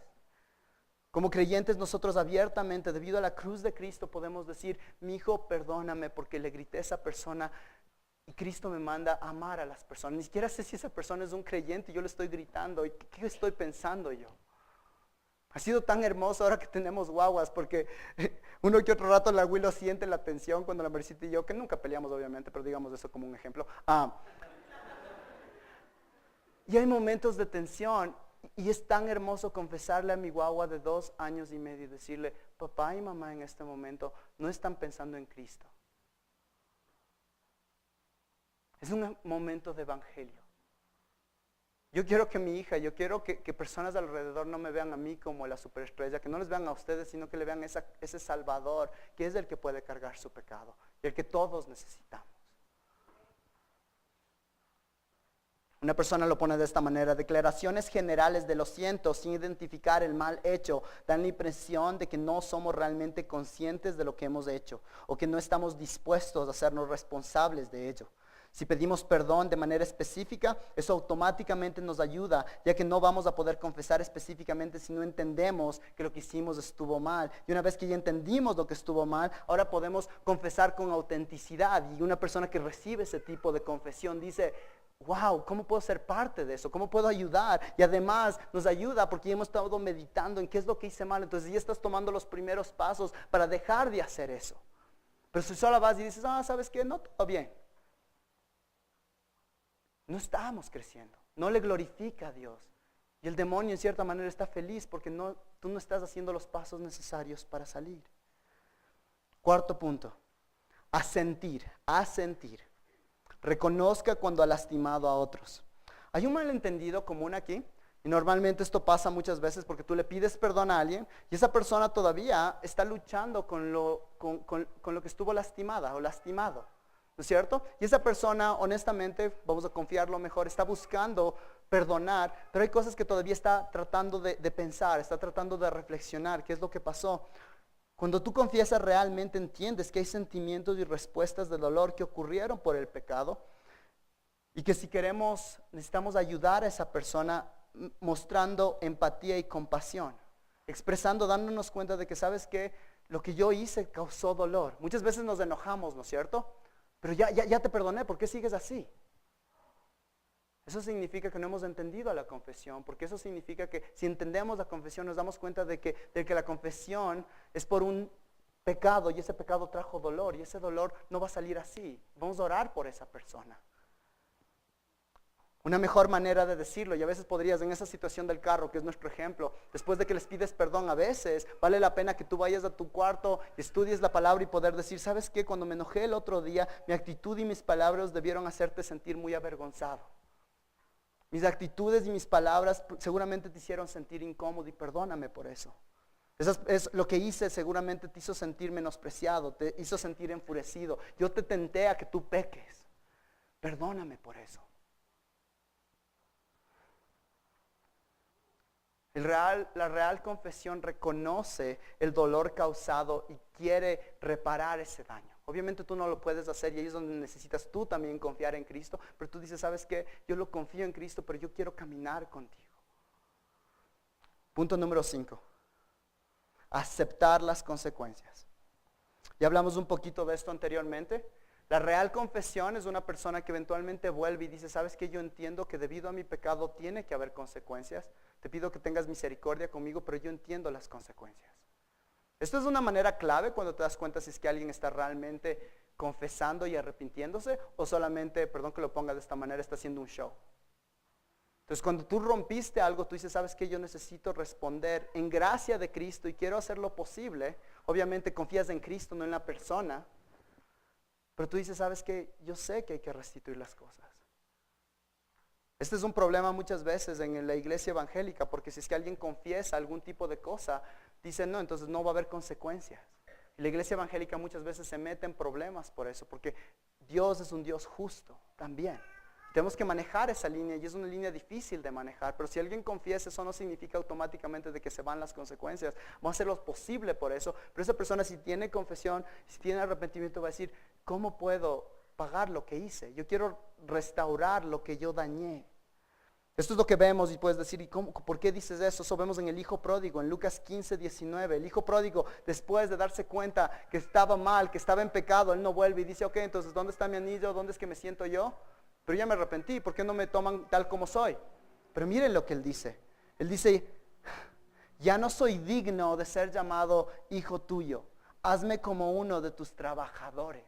S1: Como creyentes nosotros abiertamente, debido a la cruz de Cristo, podemos decir, mi hijo, perdóname porque le grité a esa persona. Y Cristo me manda a amar a las personas. Ni siquiera sé si esa persona es un creyente y yo le estoy gritando. ¿Y qué estoy pensando yo? Ha sido tan hermoso ahora que tenemos guaguas porque uno que otro rato la Willow siente la tensión cuando la Mercita y yo, que nunca peleamos obviamente, pero digamos eso como un ejemplo. Y hay momentos de tensión y es tan hermoso confesarle a mi guagua de 2 años y medio y decirle, papá y mamá en este momento no están pensando en Cristo. Es un momento de evangelio. Yo quiero que mi hija, yo quiero que personas alrededor no me vean a mí como la superestrella, que no les vean a ustedes, sino que le vean ese Salvador, que es el que puede cargar su pecado y el que todos necesitamos. Una persona lo pone de esta manera: declaraciones generales de lo siento sin identificar el mal hecho dan la impresión de que no somos realmente conscientes de lo que hemos hecho o que no estamos dispuestos a hacernos responsables de ello. Si pedimos perdón de manera específica, eso automáticamente nos ayuda, ya que no vamos a poder confesar específicamente si no entendemos que lo que hicimos estuvo mal. Y una vez que ya entendimos lo que estuvo mal, ahora podemos confesar con autenticidad. Y una persona que recibe ese tipo de confesión dice, wow, ¿cómo puedo ser parte de eso? ¿Cómo puedo ayudar? Y además nos ayuda porque ya hemos estado meditando en qué es lo que hice mal. Entonces ya estás tomando los primeros pasos para dejar de hacer eso. Pero si solo vas y dices, ¿sabes qué? No, todo bien. No estamos creciendo, no le glorifica a Dios. Y el demonio en cierta manera está feliz porque tú no estás haciendo los pasos necesarios para salir. Cuarto punto, asentir. Reconozca cuando ha lastimado a otros. Hay un malentendido común aquí Y normalmente esto pasa muchas veces porque tú le pides perdón a alguien y esa persona todavía está luchando con lo que estuvo lastimada o lastimado, ¿no es cierto? Y esa persona, honestamente, vamos a confiarlo mejor, está buscando perdonar, pero hay cosas que todavía está tratando de pensar, está tratando de reflexionar, qué es lo que pasó. Cuando tú confiesas realmente entiendes que hay sentimientos y respuestas de dolor que ocurrieron por el pecado y que si queremos, necesitamos ayudar a esa persona mostrando empatía y compasión, expresando, dándonos cuenta de que sabes que lo que yo hice causó dolor. Muchas veces nos enojamos, ¿no es cierto? Pero ya te perdoné, ¿por qué sigues así? Eso significa que no hemos entendido la confesión, porque eso significa que si entendemos la confesión nos damos cuenta de que la confesión es por un pecado y ese pecado trajo dolor y ese dolor no va a salir así. Vamos a orar por esa persona. Una mejor manera de decirlo, y a veces podrías en esa situación del carro, que es nuestro ejemplo, después de que les pides perdón, a veces vale la pena que tú vayas a tu cuarto, estudies la palabra y poder decir, ¿sabes qué? Cuando me enojé el otro día, mi actitud y mis palabras debieron hacerte sentir muy avergonzado. Mis actitudes y mis palabras seguramente te hicieron sentir incómodo y perdóname por eso. Eso es lo que hice, seguramente te hizo sentir menospreciado, te hizo sentir enfurecido. Yo te tenté a que tú peques. Perdóname por eso. La real confesión reconoce el dolor causado y quiere reparar ese daño. Obviamente tú no lo puedes hacer y ahí es donde necesitas tú también confiar en Cristo. Pero tú dices, ¿sabes qué? Yo lo confío en Cristo, pero yo quiero caminar contigo. Punto número 5. Aceptar las consecuencias. Ya hablamos un poquito de esto anteriormente. La real confesión es una persona que eventualmente vuelve y dice, ¿sabes qué? Yo entiendo que debido a mi pecado tiene que haber consecuencias. Te pido que tengas misericordia conmigo, pero yo entiendo las consecuencias. Esto es una manera clave cuando te das cuenta si es que alguien está realmente confesando y arrepintiéndose o solamente, perdón que lo ponga de esta manera, está haciendo un show. Entonces cuando tú rompiste algo, tú dices, ¿sabes qué? Yo necesito responder en gracia de Cristo y quiero hacer lo posible. Obviamente confías en Cristo, no en la persona. Pero tú dices, ¿sabes qué? Yo sé que hay que restituir las cosas. Este es un problema muchas veces en la iglesia evangélica, porque si es que alguien confiesa algún tipo de cosa, dicen no, entonces no va a haber consecuencias. Y la iglesia evangélica muchas veces se mete en problemas por eso, porque Dios es un Dios justo también. Tenemos que manejar esa línea y es una línea difícil de manejar, pero si alguien confiesa, eso no significa automáticamente de que se van las consecuencias. Vamos a hacer lo posible por eso, pero esa persona si tiene confesión, si tiene arrepentimiento va a decir, ¿cómo puedo pagar lo que hice? Yo quiero restaurar lo que yo dañé. Esto es lo que vemos y puedes decir, ¿y cómo, por qué dices eso? Eso vemos en el hijo pródigo, en Lucas 15, 19. El hijo pródigo, después de darse cuenta que estaba mal, que estaba en pecado, él no vuelve y dice, ok, entonces ¿dónde está mi anillo? ¿Dónde es que me siento yo? Pero ya me arrepentí, ¿por qué no me toman tal como soy? Pero miren lo que él dice. Él dice, ya no soy digno de ser llamado hijo tuyo. Hazme como uno de tus trabajadores.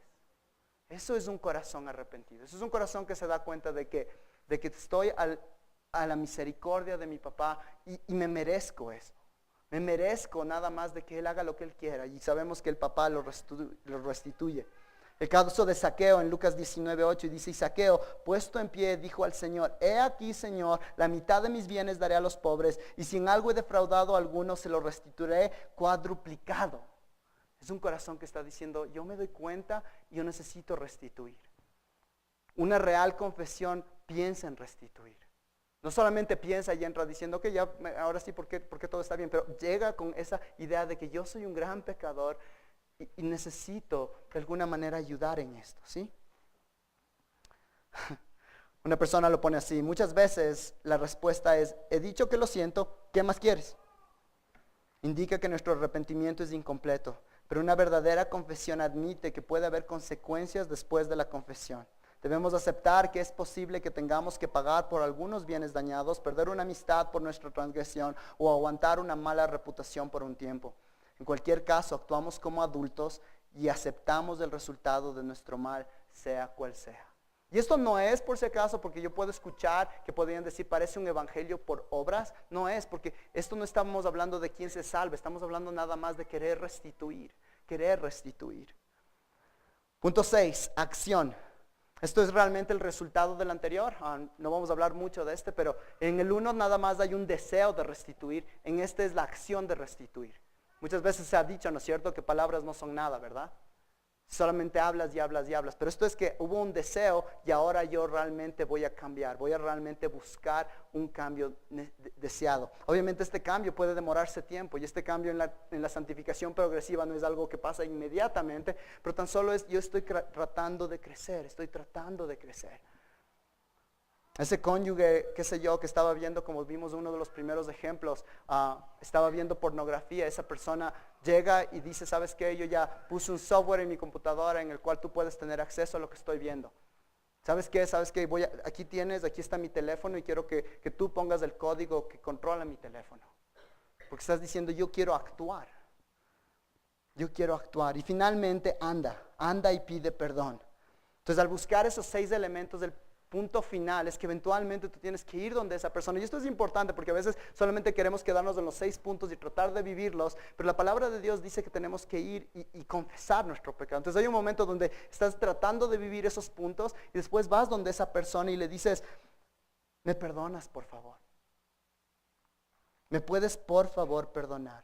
S1: Eso es un corazón arrepentido. Eso es un corazón que se da cuenta de que estoy a la misericordia de mi papá y me merezco eso. Me merezco nada más de que él haga lo que él quiera. Y sabemos que el papá lo restituye. El caso de Zaqueo en Lucas 19:8 y dice, y Zaqueo, puesto en pie, dijo al Señor, he aquí, Señor, la mitad de mis bienes daré a los pobres, y si en algo he defraudado a alguno, se lo restituiré cuadruplicado. Es un corazón que está diciendo, yo me doy cuenta, yo necesito restituir. Una real confesión piensa en restituir. No solamente piensa y entra diciendo, ok, ya, ahora sí, porque todo está bien, pero llega con esa idea de que yo soy un gran pecador y necesito de alguna manera ayudar en esto, ¿sí? Una persona lo pone así, muchas veces la respuesta es, he dicho que lo siento, ¿qué más quieres? Indica que nuestro arrepentimiento es incompleto, pero una verdadera confesión admite que puede haber consecuencias después de la confesión. Debemos aceptar que es posible que tengamos que pagar por algunos bienes dañados, perder una amistad por nuestra transgresión o aguantar una mala reputación por un tiempo. En cualquier caso, actuamos como adultos y aceptamos el resultado de nuestro mal, sea cual sea. Y esto no es por si acaso, porque yo puedo escuchar que podrían decir, parece un evangelio por obras. No es, porque esto no estamos hablando de quién se salva, estamos hablando nada más de querer restituir, querer restituir. Punto 6, acción. Esto es realmente el resultado del anterior. No vamos a hablar mucho de este, pero en el uno nada más hay un deseo de restituir. En este es la acción de restituir. Muchas veces se ha dicho, ¿no es cierto?, que palabras no son nada, ¿verdad? Solamente hablas y hablas y hablas. Pero esto es que hubo un deseo y ahora yo realmente voy a cambiar. Voy a realmente buscar un cambio deseado. Obviamente este cambio puede demorarse tiempo. Y este cambio en la santificación progresiva no es algo que pasa inmediatamente. Pero tan solo es, yo estoy tratando de crecer. Estoy tratando de crecer. Ese cónyuge, qué sé yo, que estaba viendo, como vimos uno de los primeros ejemplos, estaba viendo pornografía. Esa persona llega y dice, ¿sabes qué? Yo ya puse un software en mi computadora en el cual tú puedes tener acceso a lo que estoy viendo. ¿Sabes qué? ¿Sabes qué? Aquí está mi teléfono y quiero que tú pongas el código que controla mi teléfono. Porque estás diciendo, yo quiero actuar. Yo quiero actuar. Y finalmente anda y pide perdón. Entonces al buscar esos 6 elementos del punto final es que eventualmente tú tienes que ir donde esa persona. Y esto es importante porque a veces solamente queremos quedarnos en los 6 puntos y tratar de vivirlos, pero la palabra de Dios dice que tenemos que ir y confesar nuestro pecado. Entonces hay un momento donde estás tratando de vivir esos puntos y después vas donde esa persona y le dices, ¿me perdonas, por favor? ¿Me puedes, por favor, perdonar?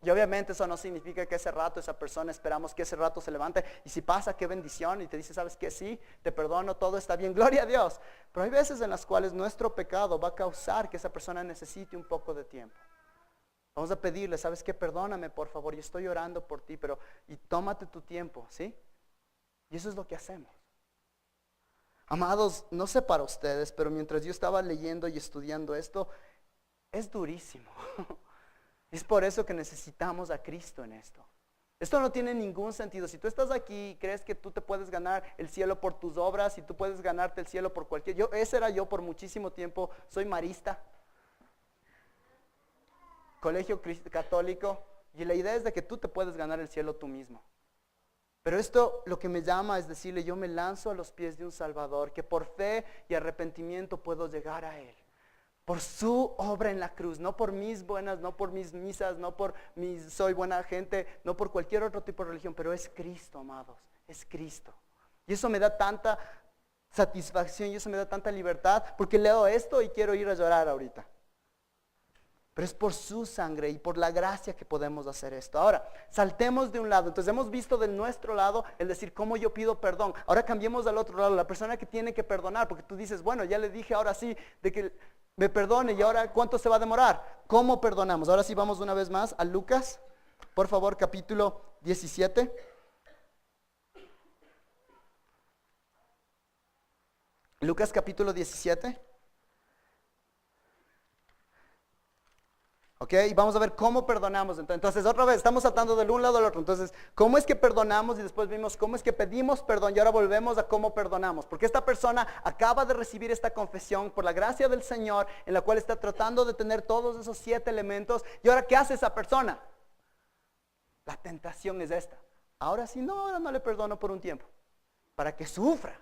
S1: Y obviamente eso no significa que ese rato esa persona esperamos que ese rato se levante y si pasa, qué bendición, y te dice, ¿sabes qué? Sí, te perdono, todo está bien, gloria a Dios. Pero hay veces en las cuales nuestro pecado va a causar que esa persona necesite un poco de tiempo. Vamos a pedirle, ¿sabes qué? Perdóname, por favor, yo estoy orando por ti, y tómate tu tiempo, ¿sí? Y eso es lo que hacemos. Amados, no sé para ustedes, pero mientras yo estaba leyendo y estudiando esto, es durísimo. Es por eso que necesitamos a Cristo en esto. Esto no tiene ningún sentido. Si tú estás aquí y crees que tú te puedes ganar el cielo por tus obras y tú puedes ganarte el cielo por ese era yo por muchísimo tiempo. Soy marista, colegio católico, y la idea es de que tú te puedes ganar el cielo tú mismo. Pero esto lo que me llama es decirle, yo me lanzo a los pies de un Salvador que por fe y arrepentimiento puedo llegar a Él. Por su obra en la cruz, no por mis buenas, no por mis misas, no por soy buena gente, no por cualquier otro tipo de religión, pero es Cristo, amados, es Cristo. Y eso me da tanta satisfacción y eso me da tanta libertad, porque leo esto y quiero ir a llorar ahorita. Pero es por su sangre y por la gracia que podemos hacer esto. Ahora, saltemos de un lado. Entonces hemos visto de nuestro lado el decir cómo yo pido perdón. Ahora cambiemos al otro lado, la persona que tiene que perdonar, porque tú dices, bueno, ya le dije ahora sí de que me perdone y ahora ¿cuánto se va a demorar? ¿Cómo perdonamos? Ahora sí vamos una vez más a Lucas, por favor, capítulo 17. Lucas capítulo 17. Ok, y vamos a ver cómo perdonamos. Entonces otra vez estamos saltando del un lado al otro. Entonces, ¿cómo es que perdonamos? Y después vimos cómo es que pedimos perdón y ahora volvemos a cómo perdonamos. Porque esta persona acaba de recibir esta confesión por la gracia del Señor, en la cual está tratando de tener todos esos 7 elementos. Y ahora, ¿qué hace esa persona? La tentación es esta. Ahora sí, ahora no le perdono por un tiempo. Para que sufra.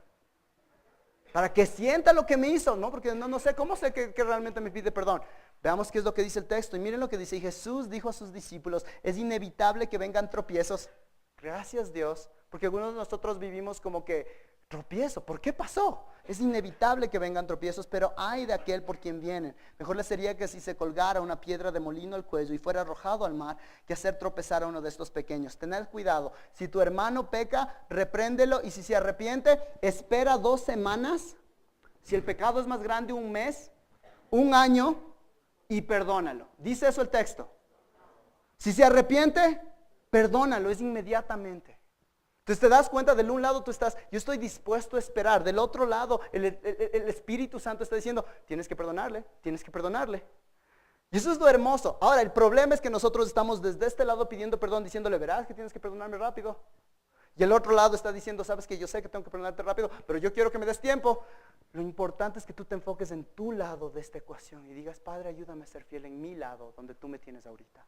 S1: Para que sienta lo que me hizo, ¿no? Porque no sé, ¿cómo sé que realmente me pide perdón? Veamos qué es lo que dice el texto. Y miren lo que dice. Y Jesús dijo a sus discípulos, es inevitable que vengan tropiezos. Gracias Dios. Porque algunos de nosotros vivimos como que tropiezo. ¿Por qué pasó? Es inevitable que vengan tropiezos, pero ay de aquel por quien vienen. Mejor le sería que si se colgara una piedra de molino al cuello y fuera arrojado al mar, que hacer tropezar a uno de estos pequeños. Tened cuidado. Si tu hermano peca, repréndelo. Y si se arrepiente, espera 2 semanas. Si el pecado es más grande, 1 mes, 1 año. Y perdónalo. Dice eso el texto. Si se arrepiente, perdónalo, es inmediatamente. Entonces te das cuenta, del un lado tú estás, yo estoy dispuesto a esperar. Del otro lado, el Espíritu Santo está diciendo, tienes que perdonarle, tienes que perdonarle. Y eso es lo hermoso. Ahora, el problema es que nosotros estamos desde este lado pidiendo perdón, diciéndole, verás que tienes que perdonarme rápido. Y el otro lado está diciendo, sabes que yo sé que tengo que perdonarte rápido, pero yo quiero que me des tiempo. Lo importante es que tú te enfoques en tu lado de esta ecuación y digas, Padre, ayúdame a ser fiel en mi lado, donde tú me tienes ahorita.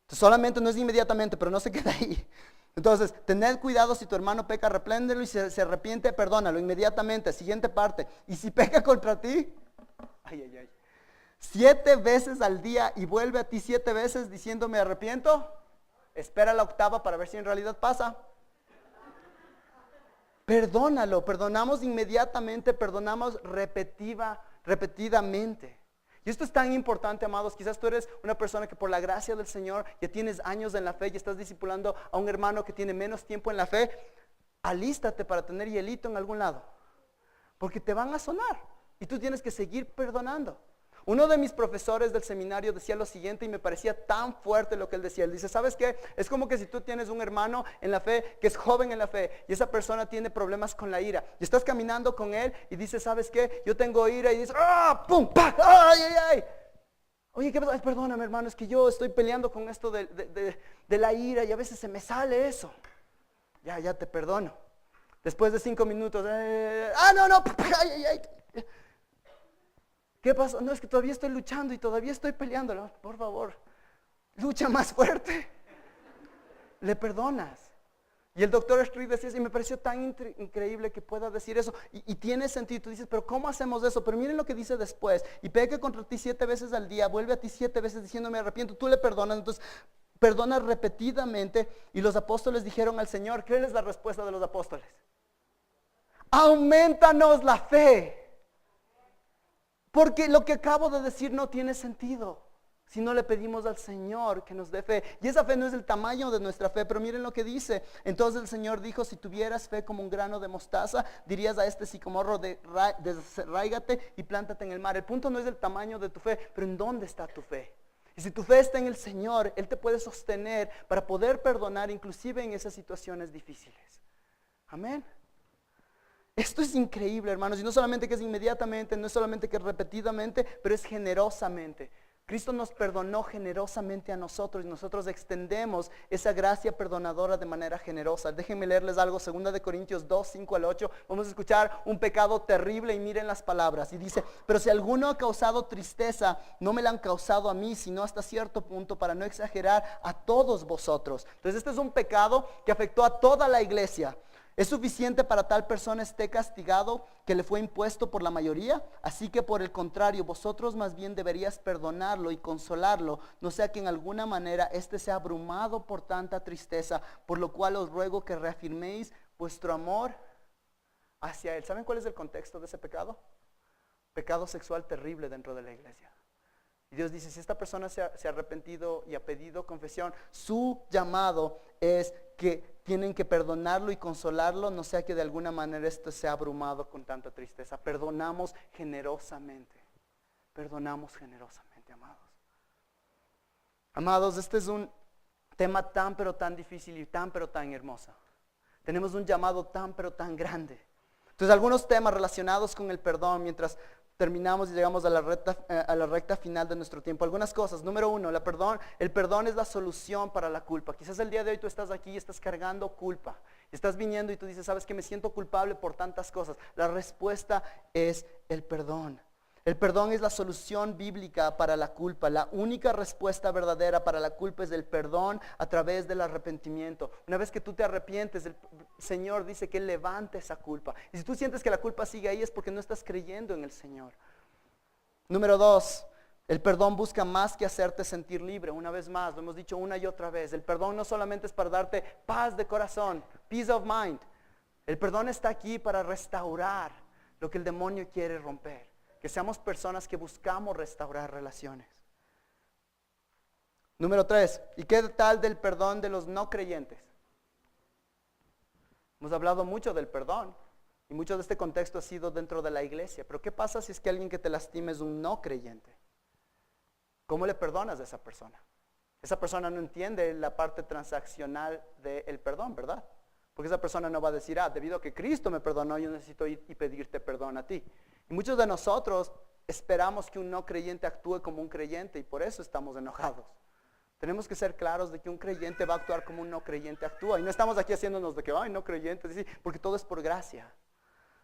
S1: Entonces, solamente no es inmediatamente, pero no se queda ahí. Entonces, tened cuidado, si tu hermano peca, repréndelo, y si se arrepiente, perdónalo inmediatamente. Siguiente parte. Y si peca contra ti, 7 veces al día y vuelve a ti 7 veces diciendo me arrepiento, espera la 8ª para ver si en realidad pasa. Perdónalo, perdonamos inmediatamente, perdonamos repetidamente. Y esto es tan importante, amados. Quizás tú eres una persona que por la gracia del Señor ya tienes años en la fe y estás discipulando a un hermano que tiene menos tiempo en la fe. Alístate para tener hielito en algún lado, porque te van a sonar y tú tienes que seguir perdonando. Uno de mis profesores del seminario decía lo siguiente y me parecía tan fuerte lo que él decía. Él dice, ¿sabes qué? Es como que si tú tienes un hermano en la fe que es joven en la fe y esa persona tiene problemas con la ira y estás caminando con él y dices, ¿sabes qué? Yo tengo ira y dices, ¡ah! ¡Pum! ¡Pac! ¡Ay, ay, ay! Oye, ¿qué pasa? Ay, perdóname, hermano, es que yo estoy peleando con esto de la ira y a veces se me sale eso. Ya te perdono. Después de 5 minutos, no, ay, ay, ay. ¿Qué pasó? No, es que todavía estoy luchando y todavía estoy peleando. No, por favor, lucha más fuerte. Le perdonas. Y el doctor Street decía, y me pareció tan increíble que pueda decir eso. Y tiene sentido. Tú dices, pero ¿cómo hacemos eso? Pero miren lo que dice después. Y peque contra ti 7 veces al día, vuelve a ti 7 veces diciendo, me arrepiento. Tú le perdonas, entonces perdona repetidamente. Y los apóstoles dijeron al Señor, ¿qué es la respuesta de los apóstoles? Aumentanos la fe. Porque lo que acabo de decir no tiene sentido si no le pedimos al Señor que nos dé fe. Y esa fe no es el tamaño de nuestra fe, pero miren lo que dice. Entonces el Señor dijo, si tuvieras fe como un grano de mostaza, dirías a este sicomorro, desarráigate y plántate en el mar. El punto no es el tamaño de tu fe, pero en dónde está tu fe. Y si tu fe está en el Señor, Él te puede sostener para poder perdonar inclusive en esas situaciones difíciles. Amén. Esto es increíble, hermanos, y no solamente que es inmediatamente, no es solamente que es repetidamente, pero es generosamente. Cristo nos perdonó generosamente a nosotros y nosotros extendemos esa gracia perdonadora de manera generosa. Déjenme leerles algo, 2 de Corintios 2, 5 al 8. Vamos a escuchar un pecado terrible y miren las palabras. Y dice, pero si alguno ha causado tristeza, no me la han causado a mí, sino hasta cierto punto, para no exagerar, a todos vosotros. Entonces este es un pecado que afectó a toda la iglesia. ¿Es suficiente para tal persona esté castigado que le fue impuesto por la mayoría? Así que por el contrario, vosotros más bien deberíais perdonarlo y consolarlo, no sea que en alguna manera éste sea abrumado por tanta tristeza, por lo cual os ruego que reafirméis vuestro amor hacia él. ¿Saben cuál es el contexto de ese pecado? Pecado sexual terrible dentro de la iglesia. Y Dios dice, si esta persona se ha arrepentido y ha pedido confesión, su llamado es que tienen que perdonarlo y consolarlo, no sea que de alguna manera esto sea abrumado con tanta tristeza. Perdonamos generosamente, amados. Amados, este es un tema tan pero tan difícil y tan pero tan hermoso. Tenemos un llamado tan pero tan grande. Entonces algunos temas relacionados con el perdón mientras terminamos y llegamos a la recta final de nuestro tiempo. Algunas cosas. Número 1, el perdón es la solución para la culpa. Quizás el día de hoy tú estás aquí y estás cargando culpa. Estás viniendo y tú dices, ¿sabes qué? Me siento culpable por tantas cosas. La respuesta es el perdón. El perdón es la solución bíblica para la culpa. La única respuesta verdadera para la culpa es el perdón a través del arrepentimiento. Una vez que tú te arrepientes, el Señor dice que Él levanta esa culpa. Y si tú sientes que la culpa sigue ahí es porque no estás creyendo en el Señor. Número 2, el perdón busca más que hacerte sentir libre. Una vez más, lo hemos dicho una y otra vez. El perdón no solamente es para darte paz de corazón, peace of mind. El perdón está aquí para restaurar lo que el demonio quiere romper. Que seamos personas que buscamos restaurar relaciones. Número 3, ¿y qué tal del perdón de los no creyentes? Hemos hablado mucho del perdón y mucho de este contexto ha sido dentro de la iglesia. Pero ¿qué pasa si es que alguien que te lastima es un no creyente? ¿Cómo le perdonas a esa persona? Esa persona no entiende la parte transaccional del perdón, ¿verdad? Porque esa persona no va a decir, debido a que Cristo me perdonó, yo necesito ir y pedirte perdón a ti. Y muchos de nosotros esperamos que un no creyente actúe como un creyente y por eso estamos enojados. Tenemos que ser claros de que un creyente va a actuar como un no creyente actúa. Y no estamos aquí haciéndonos de que, no creyentes, sí, porque todo es por gracia.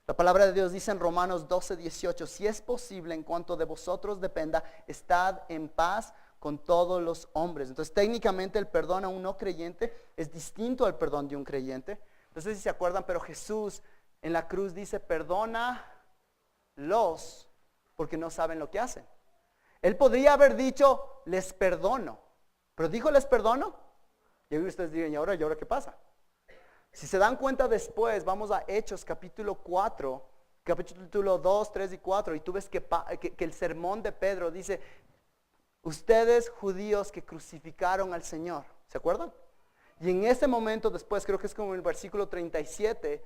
S1: La palabra de Dios dice en Romanos 12, 18, si es posible en cuanto de vosotros dependa, estad en paz con todos los hombres. Entonces técnicamente el perdón a un no creyente es distinto al perdón de un creyente. Entonces si se acuerdan, pero Jesús en la cruz dice, perdónalos porque no saben lo que hacen. Él podría haber dicho, les perdono. Pero dijo, les perdono. Y ustedes digan, ¿y ahora qué pasa? Si se dan cuenta después, vamos a Hechos capítulo 4, capítulo 2, 3 y 4, y tú ves que el sermón de Pedro dice, ustedes judíos que crucificaron al Señor, ¿se acuerdan? Y en ese momento después, creo que es como en el versículo 37,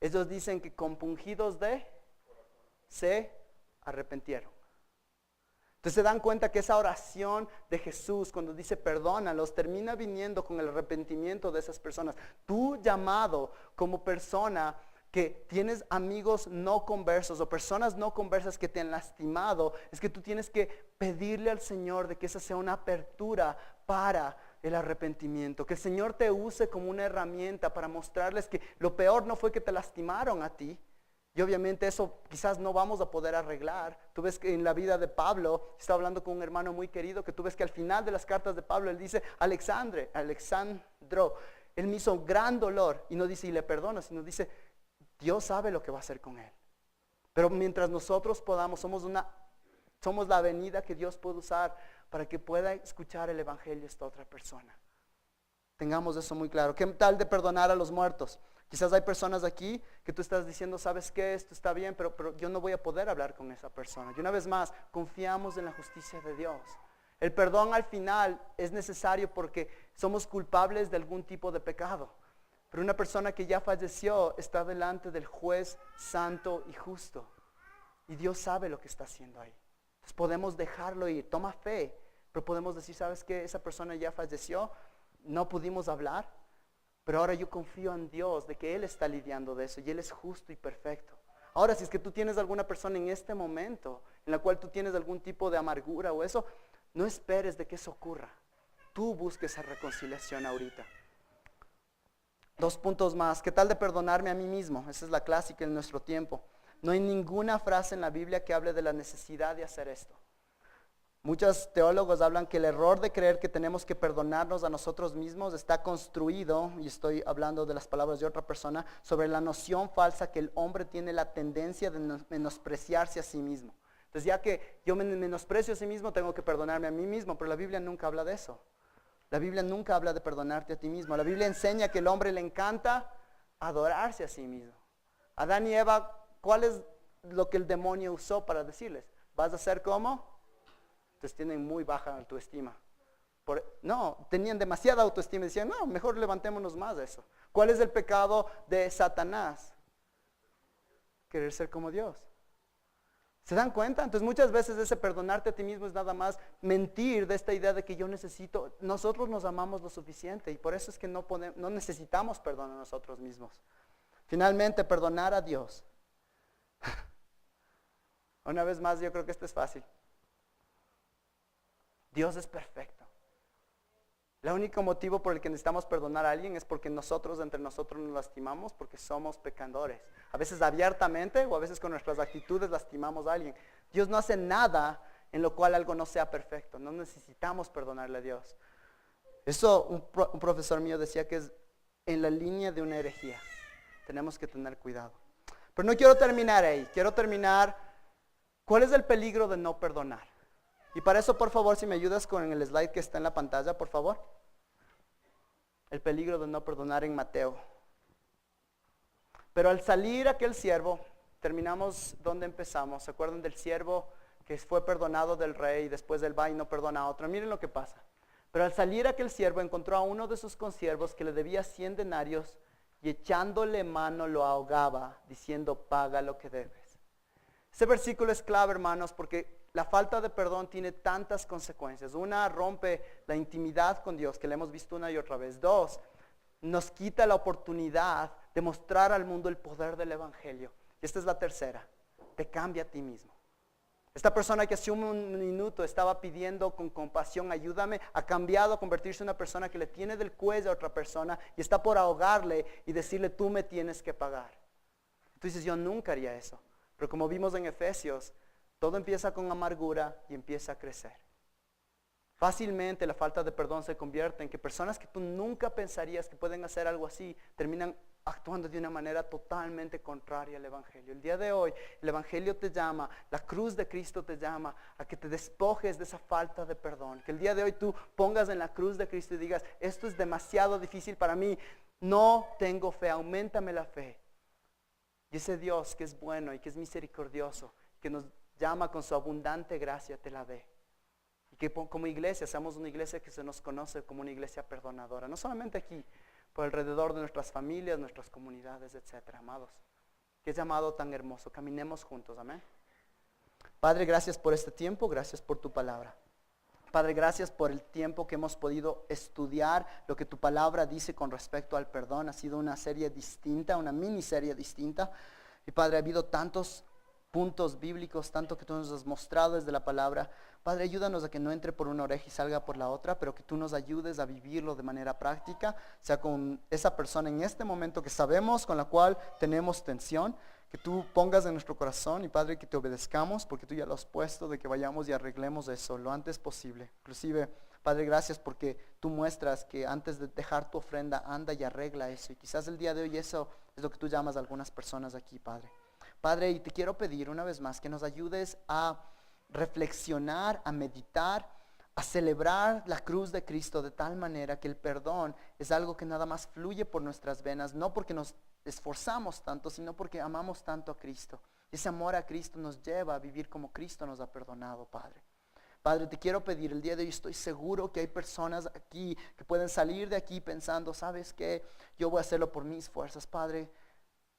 S1: ellos dicen que compungidos se arrepintieron. Entonces se dan cuenta que esa oración de Jesús, cuando dice perdónalos, termina viniendo con el arrepentimiento de esas personas. Tu llamado como persona que tienes amigos no conversos o personas no conversas que te han lastimado, es que tú tienes que pedirle al Señor de que esa sea una apertura para el arrepentimiento. Que el Señor te use como una herramienta para mostrarles que lo peor no fue que te lastimaron a ti. Y obviamente eso quizás no vamos a poder arreglar. Tú ves que en la vida de Pablo, está hablando con un hermano muy querido, que tú ves que al final de las cartas de Pablo, él dice, Alexandro, él me hizo gran dolor. Y no dice, y le perdono, sino dice, Dios sabe lo que va a hacer con él. Pero mientras nosotros podamos, somos la avenida que Dios puede usar para que pueda escuchar el evangelio esta otra persona. Tengamos eso muy claro. ¿Qué tal de perdonar a los muertos? Quizás hay personas aquí que tú estás diciendo, ¿sabes qué? Esto está bien, pero yo no voy a poder hablar con esa persona. Y una vez más, confiamos en la justicia de Dios. El perdón al final es necesario porque somos culpables de algún tipo de pecado. Pero una persona que ya falleció está delante del juez santo y justo. Y Dios sabe lo que está haciendo ahí. Entonces podemos dejarlo ir, toma fe. Pero podemos decir, ¿sabes qué? Esa persona ya falleció, no pudimos hablar. Pero ahora yo confío en Dios de que Él está lidiando de eso y Él es justo y perfecto. Ahora, si es que tú tienes alguna persona en este momento en la cual tú tienes algún tipo de amargura o eso, no esperes de que eso ocurra. Tú busques esa reconciliación ahorita. 2 puntos más. ¿Qué tal de perdonarme a mí mismo? Esa es la clásica en nuestro tiempo. No hay ninguna frase en la Biblia que hable de la necesidad de hacer esto. Muchos teólogos hablan que el error de creer que tenemos que perdonarnos a nosotros mismos está construido, y estoy hablando de las palabras de otra persona, sobre la noción falsa que el hombre tiene la tendencia de menospreciarse a sí mismo. Entonces ya que yo me menosprecio a sí mismo, tengo que perdonarme a mí mismo, pero la Biblia nunca habla de eso. La Biblia nunca habla de perdonarte a ti mismo. La Biblia enseña que al hombre le encanta adorarse a sí mismo. Adán y Eva, ¿cuál es lo que el demonio usó para decirles? ¿Vas a ser como? Entonces tienen muy baja autoestima. No, tenían demasiada autoestima y decían, no, mejor levantémonos más de eso. ¿Cuál es el pecado de Satanás? Querer ser como Dios. ¿Se dan cuenta? Entonces muchas veces ese perdonarte a ti mismo es nada más mentir de esta idea de que yo necesito, nosotros nos amamos lo suficiente y por eso es que no necesitamos perdón a nosotros mismos. Finalmente, perdonar a Dios. Una vez más, yo creo que esto es fácil. Dios es perfecto. El único motivo por el que necesitamos perdonar a alguien es porque nosotros entre nosotros nos lastimamos porque somos pecadores. A veces abiertamente o a veces con nuestras actitudes lastimamos a alguien. Dios no hace nada en lo cual algo no sea perfecto. No necesitamos perdonarle a Dios. Eso un profesor mío decía que es en la línea de una herejía. Tenemos que tener cuidado. Pero no quiero terminar ahí. Quiero terminar. ¿Cuál es el peligro de no perdonar? Y para eso, por favor, si me ayudas con el slide que está en la pantalla, por favor. El peligro de no perdonar en Mateo. Pero al salir aquel siervo, terminamos donde empezamos. ¿Se acuerdan del siervo que fue perdonado del rey y después él va y no perdona a otro? Miren lo que pasa. Pero al salir aquel siervo encontró a uno de sus consiervos que le debía 100 denarios y echándole mano lo ahogaba, diciendo, paga lo que debes. Ese versículo es clave, hermanos, porque la falta de perdón tiene tantas consecuencias. Una, rompe la intimidad con Dios, que le hemos visto una y otra vez. 2, nos quita la oportunidad de mostrar al mundo el poder del evangelio. Y esta es la tercera, te cambia a ti mismo. Esta persona que hace un minuto estaba pidiendo con compasión, ayúdame, ha cambiado a convertirse en una persona que le tiene del cuello a otra persona y está por ahogarle y decirle, tú me tienes que pagar. Tú dices, yo nunca haría eso. Pero como vimos en Efesios, todo empieza con amargura y empieza a crecer. Fácilmente la falta de perdón se convierte en que personas que tú nunca pensarías que pueden hacer algo así, terminan actuando de una manera totalmente contraria al evangelio. El día de hoy, el evangelio te llama, la cruz de Cristo te llama a que te despojes de esa falta de perdón. Que el día de hoy tú pongas en la cruz de Cristo y digas, esto es demasiado difícil para mí. no tengo fe, auméntame la fe. Y ese Dios que es bueno y que es misericordioso, que nos llama con su abundante gracia, te la dé. Y que como iglesia seamos una iglesia que se nos conoce como una iglesia perdonadora, no solamente aquí, por alrededor de nuestras familias, nuestras comunidades, etcétera, amados. Qué llamado tan hermoso, caminemos juntos, amén. Padre, gracias por este tiempo, gracias por tu palabra. Padre, gracias por el tiempo que hemos podido estudiar lo que tu palabra dice con respecto al perdón. Ha sido una serie distinta, una miniserie distinta. Y Padre, ha habido tantos puntos bíblicos, tanto que tú nos has mostrado desde la palabra. Padre, ayúdanos a que no entre por una oreja y salga por la otra, pero que tú nos ayudes a vivirlo de manera práctica, sea con esa persona en este momento que sabemos con la cual tenemos tensión, que tú pongas en nuestro corazón y Padre que te obedezcamos porque tú ya lo has puesto de que vayamos y arreglemos eso lo antes posible. Inclusive, Padre, gracias porque tú muestras que antes de dejar tu ofrenda anda y arregla eso, y quizás el día de hoy eso es lo que tú llamas a algunas personas aquí, Padre. Padre, y te quiero pedir una vez más que nos ayudes a reflexionar, a meditar, a celebrar la cruz de Cristo de tal manera que el perdón es algo que nada más fluye por nuestras venas, no porque nos esforzamos tanto, sino porque amamos tanto a Cristo. Ese amor a Cristo nos lleva a vivir como Cristo nos ha perdonado, Padre. Padre, te quiero pedir, el día de hoy estoy seguro que hay personas aquí que pueden salir de aquí pensando, ¿sabes qué? Yo voy a hacerlo por mis fuerzas, Padre.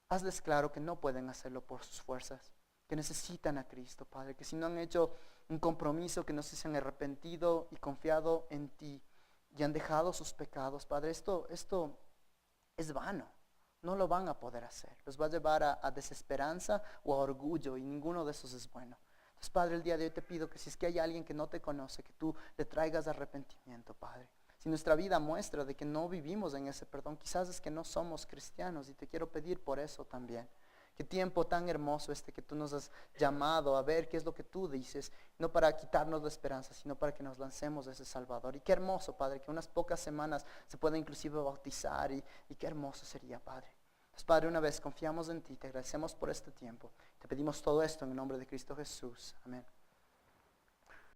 S1: Hazles claro que no pueden hacerlo por sus fuerzas, que necesitan a Cristo, Padre, que si no han hecho un compromiso, que no se han arrepentido y confiado en ti y han dejado sus pecados, Padre, esto es vano, no lo van a poder hacer, los va a llevar a desesperanza o a orgullo y ninguno de esos es bueno. Entonces, Padre, el día de hoy te pido que si es que hay alguien que no te conoce, que tú le traigas arrepentimiento, Padre. Si nuestra vida muestra de que no vivimos en ese perdón, quizás es que no somos cristianos y te quiero pedir por eso también. Qué tiempo tan hermoso que tú nos has llamado a ver qué es lo que tú dices, no para quitarnos la esperanza, sino para que nos lancemos a ese Salvador. Y qué hermoso, Padre, que unas pocas semanas se pueda inclusive bautizar y qué hermoso sería, Padre. Entonces, Padre, una vez confiamos en ti, te agradecemos por este tiempo. Te pedimos todo esto en el nombre de Cristo Jesús. Amén.